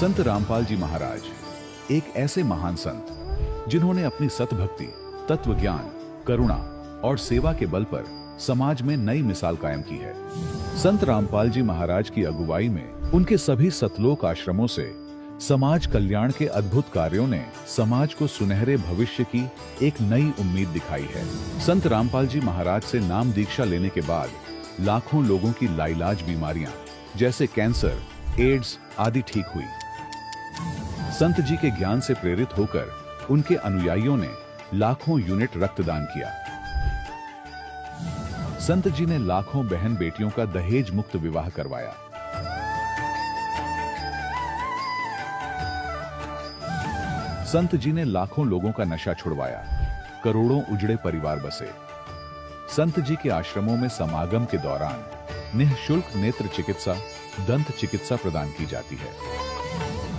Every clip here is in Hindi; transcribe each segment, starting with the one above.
संत रामपाल जी महाराज एक ऐसे महान संत जिन्होंने अपनी सतभक्ति, तत्व ज्ञान, करुणा और सेवा के बल पर समाज में नई मिसाल कायम की है। संत रामपाल जी महाराज की अगुवाई में उनके सभी सतलोक आश्रमों से समाज कल्याण के अद्भुत कार्यों ने समाज को सुनहरे भविष्य की एक नई उम्मीद दिखाई है। संत रामपाल जी महाराज से नाम दीक्षा लेने के बाद लाखों लोगों की लाइलाज बीमारियां जैसे कैंसर, एड्स आदि ठीक हुई। संत जी के ज्ञान से प्रेरित होकर उनके अनुयायियों ने लाखों यूनिट रक्तदान किया। संत जी ने लाखों बहन बेटियों का दहेज मुक्त विवाह करवाया। संत जी ने लाखों लोगों का नशा छुड़वाया, करोड़ों उजड़े परिवार बसे। संत जी के आश्रमों में समागम के दौरान निःशुल्क नेत्र चिकित्सा, दंत चिकित्सा प्रदान की जाती है।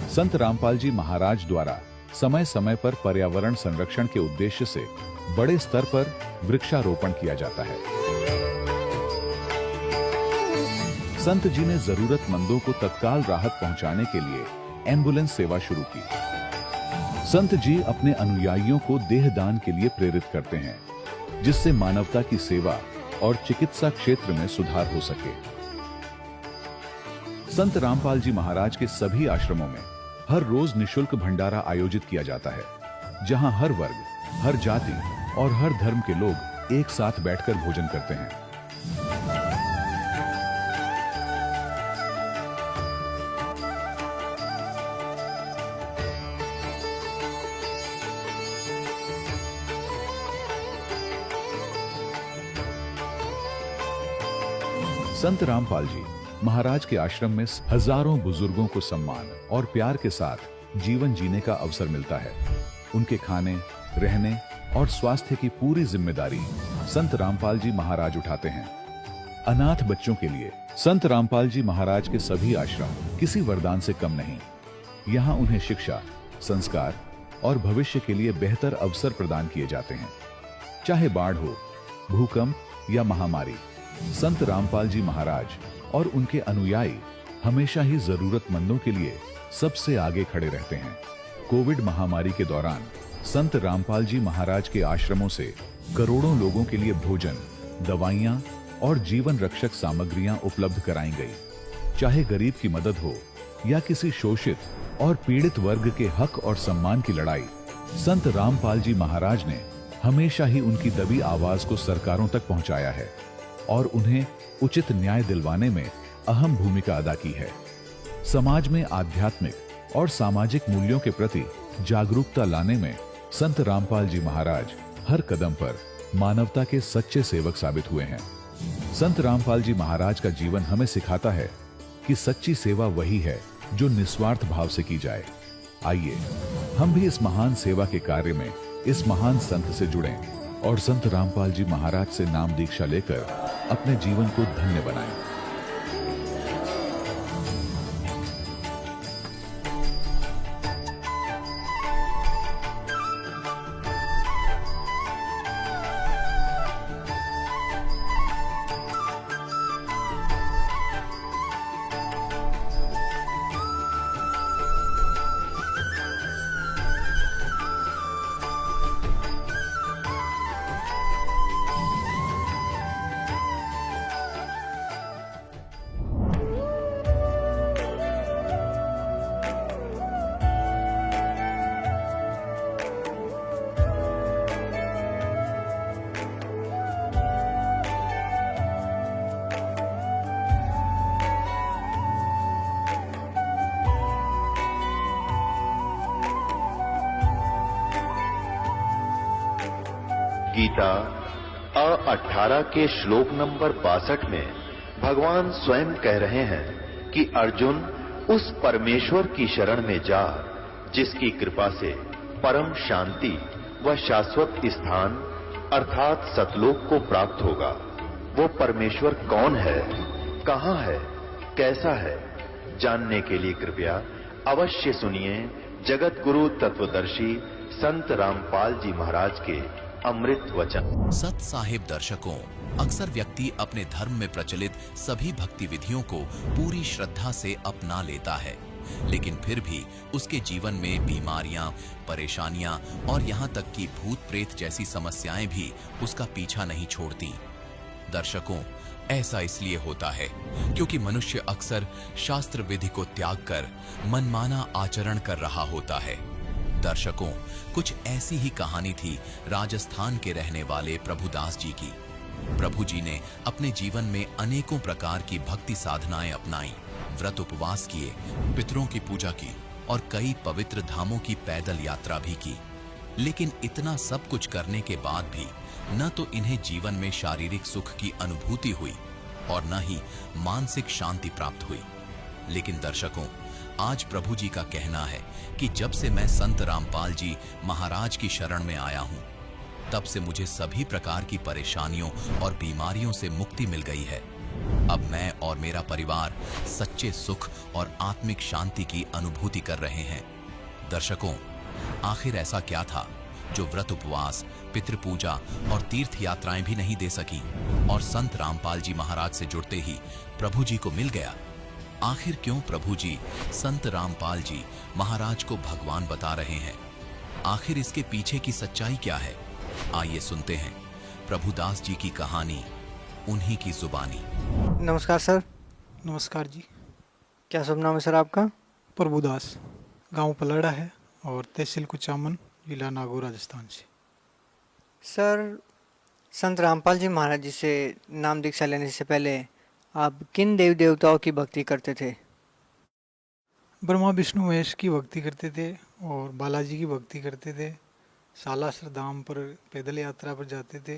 संत रामपाल जी महाराज द्वारा समय समय पर पर्यावरण संरक्षण के उद्देश्य से बड़े स्तर पर वृक्षारोपण किया जाता है। संत जी ने जरूरतमंदों को तत्काल राहत पहुंचाने के लिए एम्बुलेंस सेवा शुरू की। संत जी अपने अनुयायियों को देहदान के लिए प्रेरित करते हैं, जिससे मानवता की सेवा और चिकित्सा क्षेत्र में सुधार हो सके। संत रामपाल जी महाराज के सभी आश्रमों में हर रोज निःशुल्क भंडारा आयोजित किया जाता है, जहां हर वर्ग, हर जाति और हर धर्म के लोग एक साथ बैठकर भोजन करते हैं। संत रामपाल जी महाराज के आश्रम में हजारों बुजुर्गों को सम्मान और प्यार के साथ जीवन जीने का अवसर मिलता है। उनके खाने, रहने और स्वास्थ्य की पूरी जिम्मेदारी संत रामपाल जी महाराज उठाते हैं। अनाथ बच्चों के लिए संत रामपाल जी महाराज के सभी आश्रम किसी वरदान से कम नहीं। यहाँ उन्हें शिक्षा, संस्कार और भविष्य के लिए बेहतर अवसर प्रदान किए जाते हैं। चाहे बाढ़ हो, भूकंप या महामारी, संत रामपाल जी महाराज और उनके अनुयायी हमेशा ही जरूरतमंदों के लिए सबसे आगे खड़े रहते हैं। कोविड महामारी के दौरान संत रामपाल जी महाराज के आश्रमों से करोड़ों लोगों के लिए भोजन, दवाइयां और जीवन रक्षक सामग्रियां उपलब्ध कराई गई। चाहे गरीब की मदद हो या किसी शोषित और पीड़ित वर्ग के हक और सम्मान की लड़ाई, संत रामपाल जी महाराज ने हमेशा ही उनकी दबी आवाज को सरकारों तक पहुंचाया है और उन्हें उचित न्याय दिलवाने में अहम भूमिका अदा की है। समाज में आध्यात्मिक और सामाजिक मूल्यों के प्रति जागरूकता लाने में संत रामपाल जी महाराज हर कदम पर मानवता के सच्चे सेवक साबित हुए हैं। संत रामपाल जी महाराज का जीवन हमें सिखाता है कि सच्ची सेवा वही है जो निस्वार्थ भाव से की जाए। आइए हम भी इस महान सेवा के कार्य में इस महान संत से जुड़ें और संत रामपाल जी महाराज से नाम दीक्षा लेकर अपने जीवन को धन्य बनाएं। गीता 18 के श्लोक नंबर 62 में भगवान स्वयं कह रहे हैं कि अर्जुन उस परमेश्वर की शरण में जा जिसकी कृपा से परम शांति व शाश्वत स्थान अर्थात सतलोक को प्राप्त होगा। वो परमेश्वर कौन है, कहां है, कैसा है, जानने के लिए कृपया अवश्य सुनिए जगत गुरु तत्वदर्शी संत रामपाल जी महाराज के अमृत वचन। सत साहिब दर्शकों, अक्सर व्यक्ति अपने धर्म में प्रचलित सभी भक्ति विधियों को पूरी श्रद्धा से अपना लेता है, लेकिन फिर भी उसके जीवन में बीमारियां, परेशानियां और यहाँ तक कि भूत प्रेत जैसी समस्याएं भी उसका पीछा नहीं छोड़ती। दर्शकों, ऐसा इसलिए होता है क्योंकि मनुष्य अक्सर शास्त्र विधि को त्याग कर मनमाना आचरण कर रहा होता है। दर्शकों, कुछ ऐसी ही कहानी थी राजस्थान के रहने वाले प्रभुदास जी की। प्रभु जी ने अपने जीवन में अनेकों प्रकार की भक्ति साधनाएं अपनाई, व्रत उपवास किए, पितरों की पूजा की और कई पवित्र धामों की पैदल यात्रा भी की। लेकिन इतना सब कुछ करने के बाद भी न तो इन्हें जीवन में शारीरिक सुख की अनुभूति हुई और न ही मानसिक शांति प्राप्त हुई। लेकिन दर्शकों, आज प्रभु जी का कहना है कि जब से मैं संत रामपाल जी महाराज की शरण में आया हूं, तब से मुझे सभी प्रकार की परेशानियों और बीमारियों से मुक्ति मिल गई है। अब मैं और मेरा परिवार सच्चे सुख और आत्मिक शांति की अनुभूति कर रहे हैं। दर्शकों, आखिर ऐसा क्या था जो व्रत उपवास, पितृपूजा और तीर्थ यात्राएं भी नहीं दे सकी और संत रामपाल जी महाराज से जुड़ते ही प्रभु जी को मिल गया? आखिर क्यों प्रभु जी संत रामपाल जी महाराज को भगवान बता रहे हैं? आखिर इसके पीछे की सच्चाई क्या है? आइए सुनते हैं प्रभुदास जी की कहानी, उन्हीं की जुबानी। नमस्कार सर। नमस्कार जी। क्या शुभ नाम है सर आपका? प्रभुदास, गांव पलड़ा है और तहसील कुचामन, जिला नागौर, राजस्थान से। सर, संत रामपाल जी महाराज जी से नाम दीक्षा लेने से पहले आप किन देव देवताओं की भक्ति करते थे? ब्रह्मा विष्णु महेश की भक्ति करते थे और बालाजी की भक्ति करते थे। सालासर धाम पर पैदल यात्रा पर जाते थे,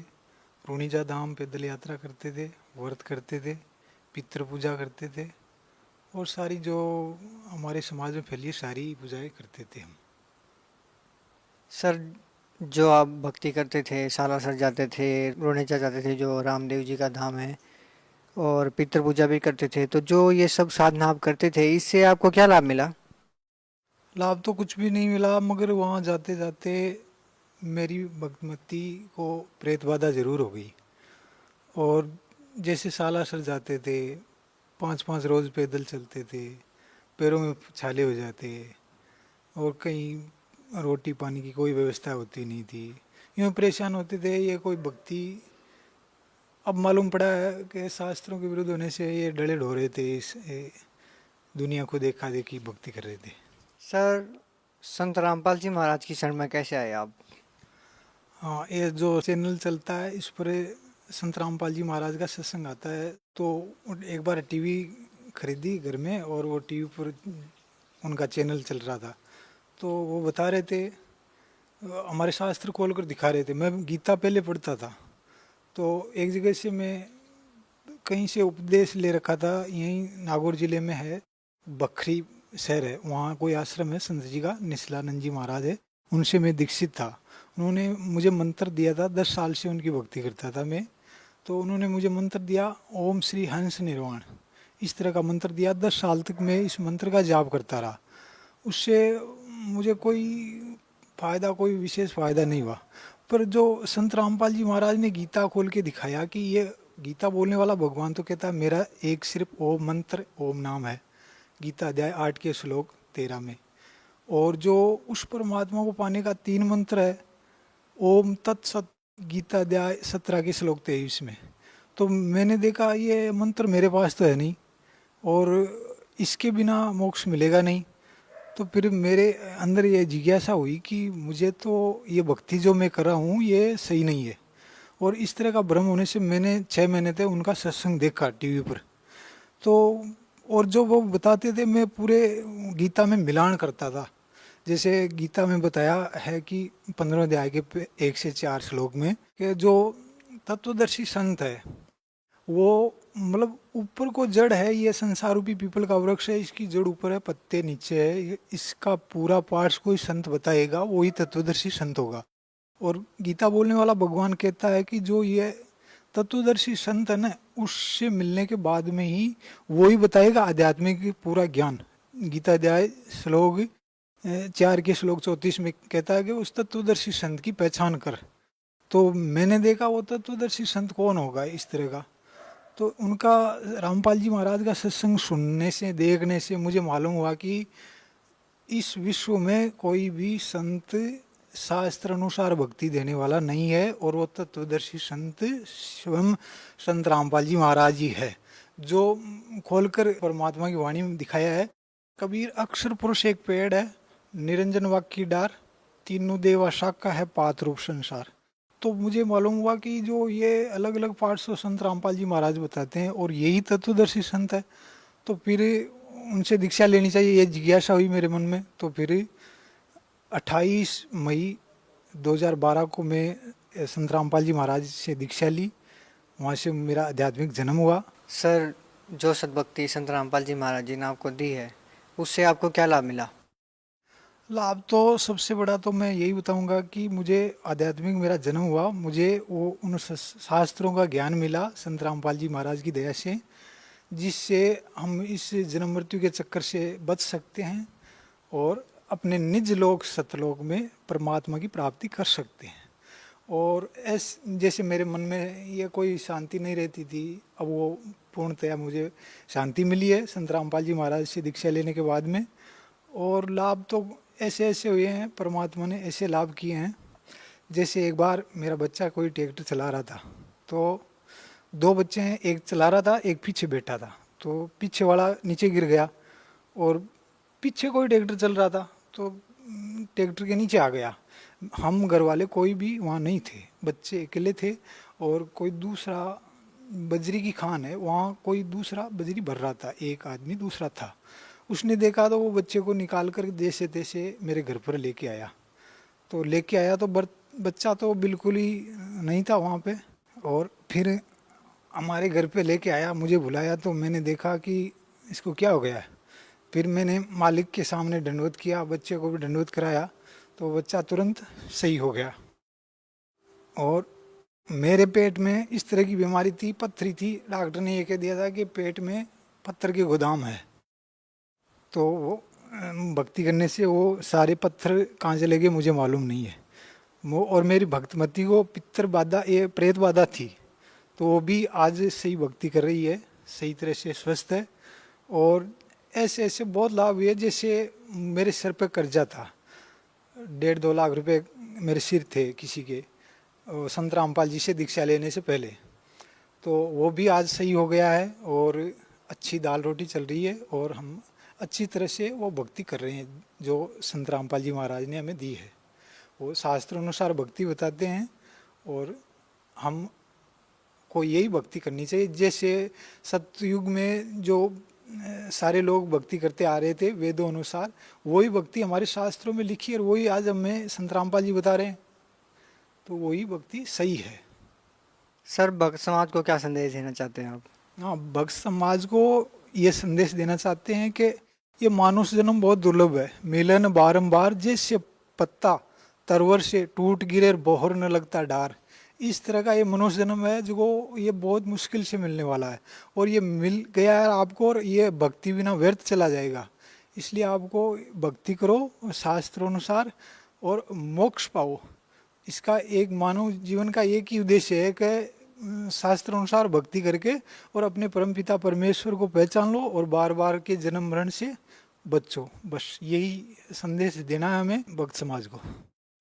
रूणीजा धाम पैदल यात्रा करते थे, व्रत करते थे, पितृ पूजा करते थे और सारी जो हमारे समाज में फैली सारी पूजाएं करते थे हम। सर, जो आप भक्ति करते थे, सालासर जाते थे, रोनेचा जाते थे जो रामदेव जी का धाम है, और पितृ पूजा भी करते थे, तो जो ये सब साधना आप करते थे, इससे आपको क्या लाभ मिला? लाभ तो कुछ भी नहीं मिला, मगर वहाँ जाते जाते मेरी भक्ति को प्रेत बाधा जरूर हो गई। और जैसे सालासर जाते थे, 5-5 रोज पैदल चलते थे, पैरों में छाले हो जाते और कहीं रोटी पानी की कोई व्यवस्था होती नहीं थी, यूँ परेशान होते थे। ये कोई भक्ति, अब मालूम पड़ा है कि शास्त्रों के विरुद्ध होने से ये डले ढो रहे थे, इस दुनिया को देखा देखी भक्ति कर रहे थे। सर, संत रामपाल जी महाराज की शरण में कैसे आए आप? हाँ, ये जो चैनल चलता है इस पर संत रामपाल जी महाराज का सत्संग आता है, तो एक बार टीवी खरीदी घर में और वो टीवी पर उनका चैनल चल रहा था, तो वो बता रहे थे, हमारे शास्त्र खोल कर दिखा रहे थे। मैं गीता पहले पढ़ता था, तो एक जगह से मैं कहीं से उपदेश ले रखा था, यहीं नागौर जिले में है, बखरी शहर है, वहाँ कोई आश्रम है संत जी का, निसलानंद जी महाराज है, उनसे मैं दीक्षित था। उन्होंने मुझे मंत्र दिया था, 10 साल से उनकी भक्ति करता था मैं, तो उन्होंने मुझे मंत्र दिया, ओम श्री हंस निर्वाण, इस तरह का मंत्र दिया। 10 साल तक मैं इस मंत्र का जाप करता रहा। उससे मुझे कोई फ़ायदा, कोई विशेष फ़ायदा नहीं हुआ, पर जो संत रामपाल जी महाराज ने गीता खोल के दिखाया कि ये गीता बोलने वाला भगवान तो कहता है मेरा एक सिर्फ ओम मंत्र, ओम नाम है, गीता अध्याय 8 के श्लोक 13 में, और जो उस परमात्मा को पाने का 3 मंत्र है, ओम तत्सत, गीता अध्याय 17 के श्लोक 23 में। तो मैंने देखा ये मंत्र मेरे पास तो है नहीं और इसके बिना मोक्ष मिलेगा नहीं, तो फिर मेरे अंदर ये जिज्ञासा हुई कि मुझे तो ये भक्ति जो मैं कर रहा हूँ ये सही नहीं है। और इस तरह का भ्रम होने से मैंने 6 महीने तक उनका सत्संग देखा टीवी पर, तो और जो वो बताते थे मैं पूरे गीता में मिलान करता था। जैसे गीता में बताया है कि 15वें अध्याय के 1 से 4 श्लोक में कि जो तत्वदर्शी संत है वो मतलब ऊपर को जड़ है, ये संसार रूपी पीपल का वृक्ष है, इसकी जड़ ऊपर है, पत्ते नीचे है, इसका पूरा पार्ट्स कोई संत बताएगा वही तत्वदर्शी संत होगा। और गीता बोलने वाला भगवान कहता है कि जो ये तत्वदर्शी संत है ना, उससे मिलने के बाद में ही वही बताएगा आध्यात्मिक पूरा ज्ञान। गीता अध्याय श्लोक 4 के श्लोक 34 में कहता है कि उस तत्वदर्शी संत की पहचान कर। तो मैंने देखा वो तत्वदर्शी संत कौन होगा इस तरह का, तो उनका, रामपाल जी महाराज का सत्संग सुनने से, देखने से मुझे मालूम हुआ कि इस विश्व में कोई भी संत शास्त्र अनुसार भक्ति देने वाला नहीं है, और वो तत्वदर्शी संत स्वयं संत रामपाल जी महाराज जी है, जो खोलकर परमात्मा की वाणी में दिखाया है। कबीर अक्षर पुरुष एक पेड़ है, निरंजन वाक्य की डार, तीनों देवा शाखा है, पात रूप संसार। तो मुझे मालूम हुआ कि जो ये अलग अलग पार्ट्स तो संत रामपाल जी महाराज बताते हैं और यही तत्वदर्शी संत है, तो फिर उनसे दीक्षा लेनी चाहिए, ये जिज्ञासा हुई मेरे मन में। तो फिर 28 मई 2012 को मैं संत रामपाल जी महाराज से दीक्षा ली, वहाँ से मेरा आध्यात्मिक जन्म हुआ। सर, जो सद्भक्ति संत रामपाल जी महाराज जी ने आपको दी है, उससे आपको क्या लाभ मिला? लाभ तो सबसे बड़ा तो मैं यही बताऊंगा कि मुझे आध्यात्मिक मेरा जन्म हुआ, मुझे वो उन शास्त्रों का ज्ञान मिला संत रामपाल जी महाराज की दया से, जिससे हम इस जन्म मृत्यु के चक्कर से बच सकते हैं और अपने निज लोक सतलोक में परमात्मा की प्राप्ति कर सकते हैं। और जैसे मेरे मन में ये कोई शांति नहीं रहती थी, अब वो पूर्णतया मुझे शांति मिली है संत रामपाल जी महाराज से दीक्षा लेने के बाद में। और लाभ तो ऐसे ऐसे हुए हैं, परमात्मा ने ऐसे लाभ किए हैं। जैसे एक बार मेरा बच्चा कोई ट्रैक्टर चला रहा था, तो 2 बच्चे हैं, एक चला रहा था, एक पीछे बैठा था। तो पीछे वाला नीचे गिर गया और पीछे कोई ट्रैक्टर चल रहा था, तो ट्रैक्टर के नीचे आ गया। हम घर वाले कोई भी वहाँ नहीं थे, बच्चे अकेले थे, और कोई दूसरा बजरी की खान है, वहाँ कोई दूसरा बजरी भर रहा था, एक आदमी दूसरा था। उसने देखा तो वो बच्चे को निकाल कर जैसे तैसे मेरे घर पर लेके आया। तो लेके आया तो बच्चा तो बिल्कुल ही नहीं था वहाँ पे, और फिर हमारे घर पे लेके आया, मुझे बुलाया, तो मैंने देखा कि इसको क्या हो गया है। फिर मैंने मालिक के सामने दंडवत किया, बच्चे को भी दंडवत कराया, तो बच्चा तुरंत सही हो गया। और मेरे पेट में इस तरह की बीमारी थी, पत्थरी थी, डॉक्टर ने ये कह दिया था कि पेट में पत्थर के गोदाम है। तो वो भक्ति करने से वो सारे पत्थर कहाँ चले गए मुझे मालूम नहीं है। और मेरी भक्तमती को पितर बाधा, ये प्रेत बाधा थी, तो वो भी आज सही भक्ति कर रही है, सही तरह से स्वस्थ है। और ऐसे ऐसे बहुत लाभ हुए। जैसे मेरे सिर पे कर्जा था, 1.5-2 लाख रुपए मेरे सिर थे किसी के, संत रामपाल जी से दीक्षा लेने से पहले, तो वो भी आज सही हो गया है और अच्छी दाल रोटी चल रही है, और हम अच्छी तरह से वो भक्ति कर रहे हैं जो संत रामपाल जी महाराज ने हमें दी है। वो शास्त्र अनुसार भक्ति बताते हैं और हम को यही भक्ति करनी चाहिए। जैसे सतयुग में जो सारे लोग भक्ति करते आ रहे थे वेदों अनुसार, वही भक्ति हमारे शास्त्रों में लिखी है और वही आज हमें संत रामपाल जी बता रहे हैं, तो वही भक्ति सही है। सर, भक्त समाज को क्या संदेश देना चाहते हैं आप? हाँ, भक्त समाज को ये संदेश देना चाहते हैं कि ये मानुष जन्म बहुत दुर्लभ है, मिलन बारंबार जैसे पत्ता तरवर से टूट गिरे बोहर न लगता डार। इस तरह का ये मनुष्य जन्म है जो ये बहुत मुश्किल से मिलने वाला है, और ये मिल गया है आपको, और ये भक्ति बिना व्यर्थ चला जाएगा। इसलिए आपको भक्ति करो शास्त्रों अनुसार और मोक्ष पाओ। इसका एक मानव जीवन का एक ही उद्देश्य है कि शास्त्र अनुसार भक्ति करके और अपने परमपिता परमेश्वर को पहचान लो और बार बार के जन्म मरण से बचो। बस यही संदेश देना है हमें भक्त समाज को।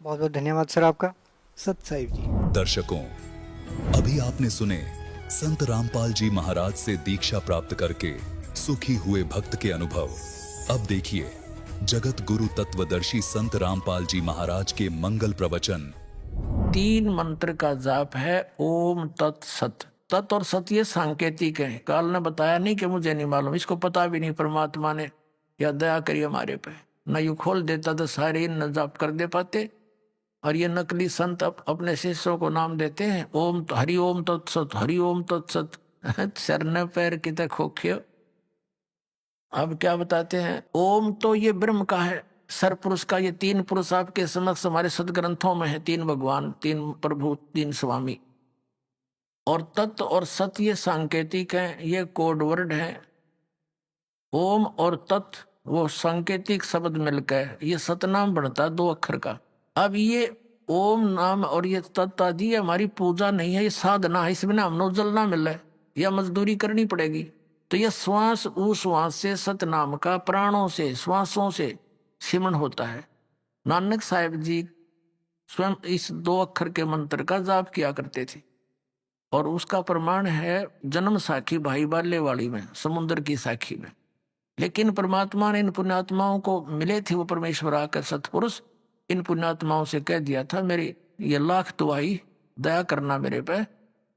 बहुत बहुत धन्यवाद सर आपका। सत साहिब जी। दर्शकों, अभी आपने सुने संत रामपाल जी महाराज से दीक्षा प्राप्त करके सुखी हुए भक्त के अनुभव। अब देखिए जगत गुरु तत्वदर्शी संत रामपाल जी महाराज के मंगल प्रवचन। 3 मंत्र का जाप है ओम तत् सत। तत् और सत ये सांकेतिक है, काल ने बताया नहीं कि मुझे नहीं मालूम, इसको पता भी नहीं परमात्मा ने, या दया करी हमारे पे, न यू खोल देता तो सारे न जाप कर दे पाते। और ये नकली संत अपने शिष्यों को नाम देते हैं ओम तो हरि ओम तत्सत, हरि ओम तत्सत। शरण पैर कितने खोखियो। अब क्या बताते हैं, ओम तो ये ब्रह्म का है, सरपुरुष का। ये 3 पुरुष आपके समक्ष हमारे सदग्रंथों में है, 3 भगवान, 3 प्रभु, 3 स्वामी। और तत्व और सत ये सांकेतिक है, ये कोड वर्ड है। ओम और तत्व वो सांकेतिक शब्द मिलकर ये सतनाम बनता 2 अक्षर का। अब ये ओम नाम और ये तत्व आदि हमारी पूजा नहीं है, ये साधना है, इसमें हम नोजल ना मिले। या मजदूरी करनी पड़ेगी। तो यह श्वास उश्वास से सतनाम का प्राणों से श्वासों से सिमरण होता है। नानक साहिब जी स्वयं इस 2 अक्षर के मंत्र का जाप किया करते थे और उसका प्रमाण है जन्म साखी भाई बाले वाली में, समुद्र की साखी में। लेकिन परमात्मा ने इन पुण्यात्माओं को मिले थे, वो परमेश्वर आकर सतपुरुष इन पुण्यात्माओं से कह दिया था, मेरी ये लाख दुआई दया करना मेरे पे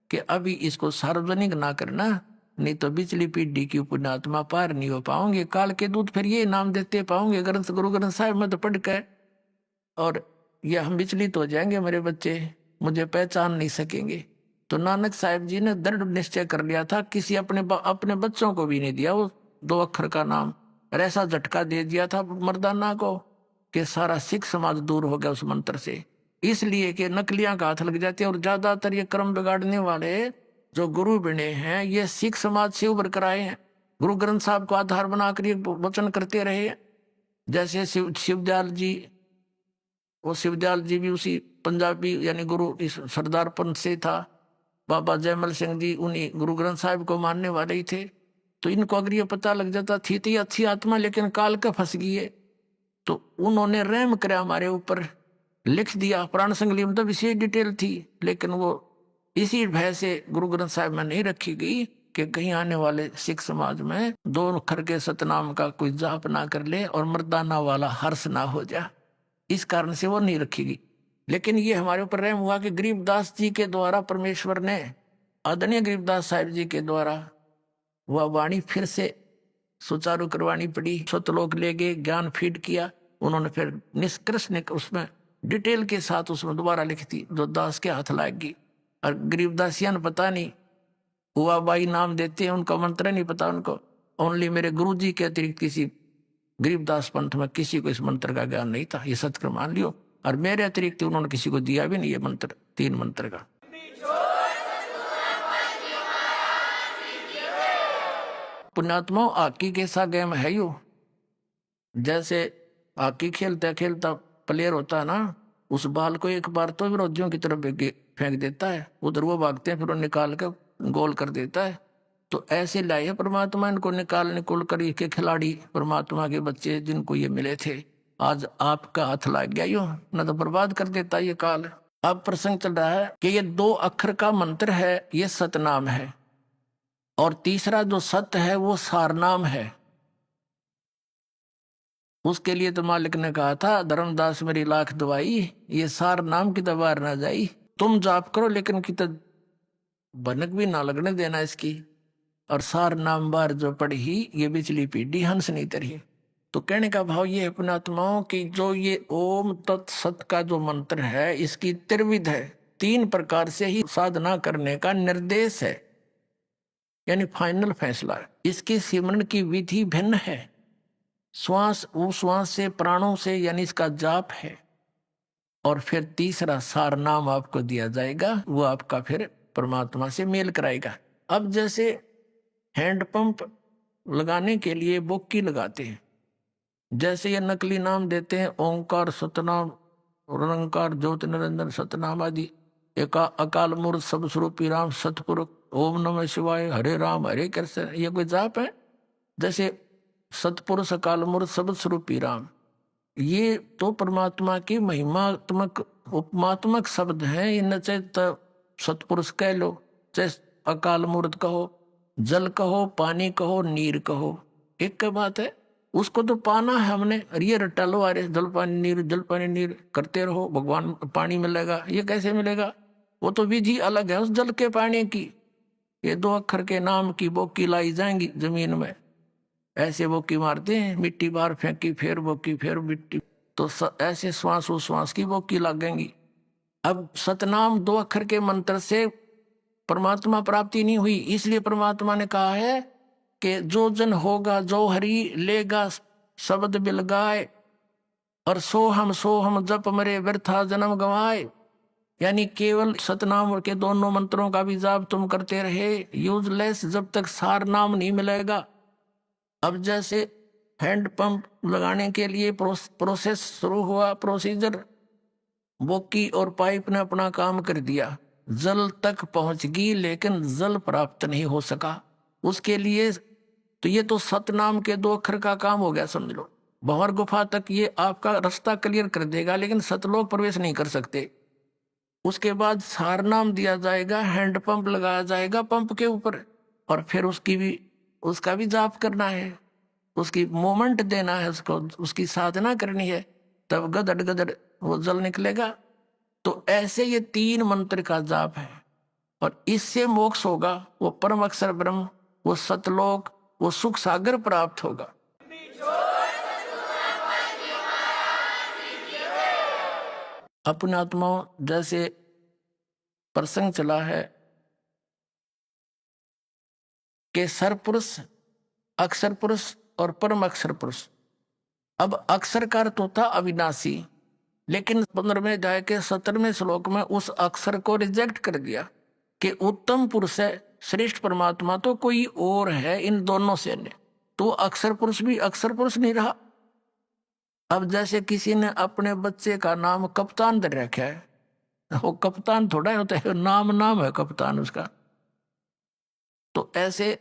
कि अभी इसको सार्वजनिक ना करना, नहीं तो बिचली पीढ़ी की पुण्यात्मा पार नहीं हो पाओगे। काल के दूत फिर ये नाम देते पाओगे ग्रंथ गुरु ग्रंथ साहिब में तो पढ़ कर, और ये हम विचलित हो जाएंगे, मेरे बच्चे मुझे पहचान नहीं सकेंगे। तो नानक साहिब जी ने दृढ़ निश्चय कर लिया था, किसी अपने बच्चों को भी नहीं दिया वो 2 अक्षर का नाम। और ऐसा झटका दे दिया था मर्दाना को कि सारा सिख समाज दूर हो गया उस मंत्र से। इसलिए कि नकलियां का हाथ लग जाती है, और ज्यादातर ये क्रम बिगाड़ने वाले जो गुरु बने हैं ये सिख समाज से उभर कर आए हैं, गुरु ग्रंथ साहब को आधार बनाकर ये वचन करते रहे। जैसे शिवदयाल जी, वो शिवदयाल जी भी उसी पंजाबी यानी गुरु इस सरदार पंथ से था। बाबा जयमल सिंह जी उन्हीं गुरु ग्रंथ साहिब को मानने वाले ही थे। तो इनको अगर ये पता लग जाता थी तो अच्छी आत्मा लेकिन काल का फंस गई है, तो उन्होंने रहम कराया हमारे ऊपर, लिख दिया। प्राण संगली में तो विशेष डिटेल थी, लेकिन वो इसी भय से गुरु ग्रंथ साहिब में नहीं रखी गई कि कहीं आने वाले सिख समाज में 2 अक्षर के सतनाम का कोई जाप ना कर ले और मर्दाना वाला हर्ष ना हो जाए, इस कारण से वो नहीं रखी गई। लेकिन ये हमारे ऊपर रहम हुआ कि गरीबदास जी के द्वारा परमेश्वर ने, आदरणीय गरीबदास साहिब जी के द्वारा वह वाणी फिर से सुचारू करवानी पड़ी। सतलोक ले गए, ज्ञान फीड किया उन्होंने, फिर निष्कर्ष ने उसमें डिटेल के साथ उसमें दोबारा लिख दी, जो दास के हाथ लाएगी। और गरीबदासिया ने पता नहीं, हुआ बाई नाम देते हैं, उनका मंत्र नहीं पता उनको। ओनली मेरे गुरु जी के अतिरिक्त किसी गरीबदास पंथ में किसी को इस मंत्र का ज्ञान नहीं था, ये सत्य मान लियो। और मेरे अतिरिक्त उन्होंने किसी को दिया भी नहीं ये मंत्र, 3 मंत्र का। पुण्यात्माओं, हॉकी कैसा गेम है यो। जैसे हॉकी खेलता खेलता प्लेयर होता है ना, उस बाल को एक बार तो विरोधियों की तरफ फेंक देता है, उधर वो भागते हैं, फिर वो निकाल कर गोल कर देता है। तो ऐसे लाए परमात्मा इनको निकाल कर के खिलाड़ी, परमात्मा के बच्चे जिनको ये मिले थे। आज आपका हाथ लग गया यो, न तो बर्बाद कर देता ये काल। अब प्रसंग चल रहा है कि ये 2 अक्षर का मंत्र है, ये सतनाम है, और तीसरा जो सत्य है वो सारनाम है। उसके लिए तो मालिक ने कहा था, धर्मदास मेरी लाख दुआई, ये सार नाम की दबार ना जाई। तुम जाप करो लेकिन की तो भनक भी ना लगने देना इसकी। और सार नाम बार जो पढ़ी, ये बिचली पीढ़ी हंस नहीं तरी। तो कहने का भाव ये है पुण्यात्माओं की, जो ये ओम तत्सत का जो मंत्र है, इसकी त्रिविध है, 3 प्रकार से ही साधना करने का निर्देश है, यानी फाइनल फैसला है। इसके सिमरण की विधि भिन्न है, श्वास उश्वास से, प्राणों से, यानी इसका जाप है। और फिर तीसरा सार नाम आपको दिया जाएगा, वो आपका फिर परमात्मा से मेल कराएगा। अब जैसे हैंडपंप लगाने के लिए बोक्की लगाते हैं, जैसे ये नकली नाम देते हैं ओंकार सतनाम, निरंकार ज्योति निरंजन सतनाम आदि, अकाल मूर्त सब स्वरूपी राम सतपुरुष, ओम नमः शिवाय, हरे राम हरे कृष्ण, ये कोई जाप है? जैसे सतपुरुष अकाल मूर्त सब स्वरूपी राम, ये तो परमात्मा की महिमात्मक उपमात्मक शब्द हैं। इन चाहे सतपुरुष कह लो, चाहे अकाल मूर्त कहो, जल कहो, पानी कहो, नीर कहो, एक का बात है। उसको तो पाना है हमने, और ये रट्टा लो, अरे जल पानी नीर करते रहो, भगवान पानी मिलेगा, ये कैसे मिलेगा? वो तो विधि अलग है उस जल के पानी की। ये 2 अक्षर के नाम की बोकी लाई जाएंगी जमीन में, ऐसे बोकी मारते हैं, मिट्टी बाहर फेंकी, फिर बोकी, फिर मिट्टी, तो ऐसे श्वास उश्वास की बोकी लगेंगी। अब सतनाम 2 अक्षर के मंत्र से परमात्मा प्राप्ति नहीं हुई, इसलिए परमात्मा ने कहा है कि जो जन होगा जो हरि लेगा शब्द बिलगाए, और सो हम जप मरे व्यर्था जन्म गवाए। यानी केवल सतनाम के दोनों मंत्रों का भी जाप तुम करते रहे, यूजलेस, जब तक सार नाम नहीं मिलेगा। अब जैसे हैंड पंप लगाने के लिए प्रोसेस शुरू हुआ, प्रोसीजर, बोकी और पाइप ने अपना काम कर दिया, जल तक पहुंच गई लेकिन जल प्राप्त नहीं हो सका। उसके लिए तो ये तो सतनाम के 2 अक्षर का काम हो गया समझ लो। भंवर गुफा तक ये आपका रास्ता क्लियर कर देगा, लेकिन सतलोक प्रवेश नहीं कर सकते। उसके बाद सारनाम दिया जाएगा, हैंडपंप लगाया जाएगा पंप के ऊपर, और फिर उसका भी जाप करना है, उसकी मोमेंट देना है, उसको उसकी साधना करनी है, तब गदड़ गदड़ वो जल निकलेगा। तो ऐसे ये 3 मंत्र का जाप है, और इससे मोक्ष होगा, वो परम अक्षर ब्रह्म, वो सतलोक, वो सुख सागर प्राप्त होगा। अपने आत्माओं, जैसे प्रसंग चला है कि सरपुरुष, अक्षर पुरुष और परम अक्षर पुरुष। अब अक्षर का अर्थ होता अविनाशी, लेकिन 15वें अध्याय के 17वें श्लोक में उस अक्षर को रिजेक्ट कर दिया कि उत्तम पुरुष है, श्रेष्ठ परमात्मा तो कोई और है इन दोनों से अन्य। तो अक्षर पुरुष भी अक्षर पुरुष नहीं रहा। अब जैसे किसी ने अपने बच्चे का नाम कप्तान दे रखा है, वो कप्तान थोड़ा होता है, नाम है कप्तान उसका। तो ऐसे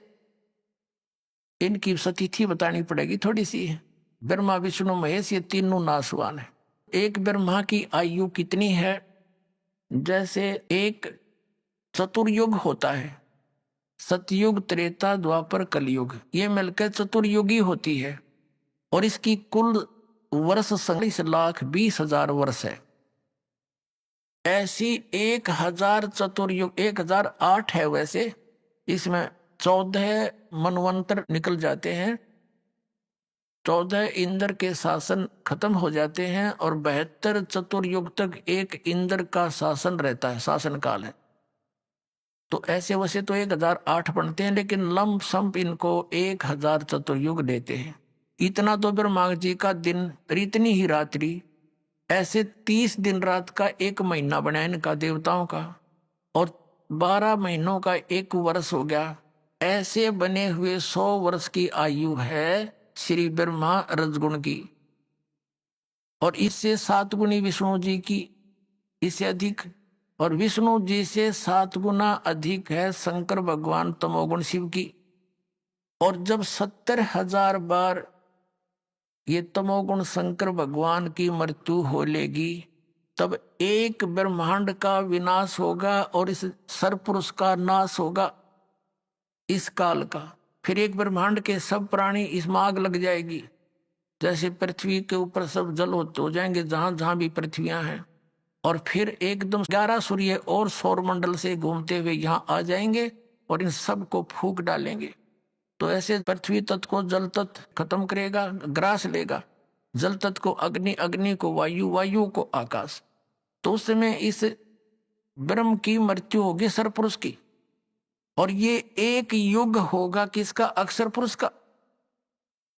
इनकी सतिथि बतानी पड़ेगी थोड़ी सी। ब्रह्मा विष्णु महेश ये तीनों नासवान है। एक ब्रह्मा की आयु कितनी है? जैसे एक चतुर्युग होता है, सतयुग, त्रेता, द्वापर, कलयुग, ये मिलकर चतुर्युगी होती है, और इसकी कुल वर्ष 40,20,000 वर्ष है। ऐसी 1000 चतुर्युग, 1008 है वैसे, इसमें 14 मनवंतर निकल जाते हैं, 14 इंद्र के शासन खत्म हो जाते हैं, और 72 चतुर्युग तक एक इंद्र का शासन रहता है, शासन काल है। तो ऐसे वैसे तो 1008 बनते हैं, लेकिन लंब संप इनको 1000 चतुर्युग देते हैं। इतना तो ब्रह्मा जी का दिन और इतनी ही रात्रि, ऐसे 30 दिन रात का 1 महीना बना इनका देवताओं का, और 12 महीनों का 1 वर्ष हो गया। ऐसे बने हुए 100 वर्ष की आयु है श्री ब्रह्मा रजगुण की, और इससे 7 गुनी विष्णु जी की, इससे अधिक, और विष्णु जी से 7 गुना अधिक है शंकर भगवान तमोगुण शिव की। और जब 70,000 बार ये तमोगुण शंकर भगवान की मृत्यु हो लेगी, तब एक ब्रह्मांड का विनाश होगा और इस सरपुरुष का नाश होगा इस काल का। फिर एक ब्रह्मांड के सब प्राणी इसमें आग लग जाएगी, जैसे पृथ्वी के ऊपर सब जल हो जाएंगे जहां जहां भी पृथ्वियां हैं, और फिर एकदम 11 सूर्य और सौर मंडल से घूमते हुए यहाँ आ जाएंगे और इन सब को फूंक डालेंगे। तो ऐसे पृथ्वी तत्व को जल तत्व खत्म करेगा, ग्रास लेगा, जल तत्व को अग्नि, अग्नि को वायु, वायु को आकाश। तो उस समय इस ब्रह्म की मृत्यु होगी सरपुरुष की, और ये एक युग होगा किसका? अक्षर पुरुष का।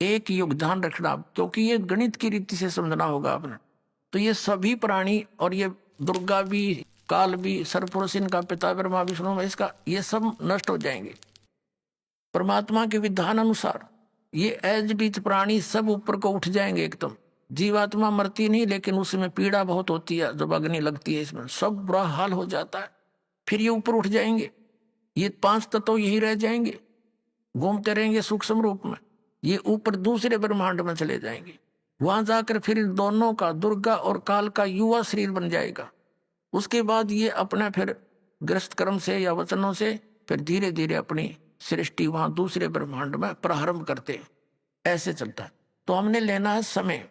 एक युग, ध्यान रखना, क्योंकि ये गणित की रीति से समझना होगा आपने। तो ये सभी प्राणी, और ये दुर्गा भी, काल भी, सरपुरुष, इनका पिता ब्रह्मा विष्णु महेश का, ये सब नष्ट हो जाएंगे परमात्मा के विधान अनुसार। ये एजडीज प्राणी सब ऊपर को उठ जाएंगे एकदम। जीवात्मा मरती नहीं, लेकिन उसमें पीड़ा बहुत होती है जब अग्नि लगती है, इसमें सब बुरा हाल हो जाता है। फिर ये ऊपर उठ जाएंगे, ये 5 तत्व यही रह जाएंगे, घूमते रहेंगे सूक्ष्म रूप में। ये ऊपर दूसरे ब्रह्मांड में चले जाएंगे, वहां जाकर फिर दोनों का, दुर्गा और काल का युवा शरीर बन जाएगा। उसके बाद ये अपना फिर ग्रस्त कर्म से या वचनों से फिर धीरे धीरे अपनी सृष्टि वहां दूसरे ब्रह्मांड में प्रारंभ करते हैं। ऐसे चलता है। तो हमने लेना है समय।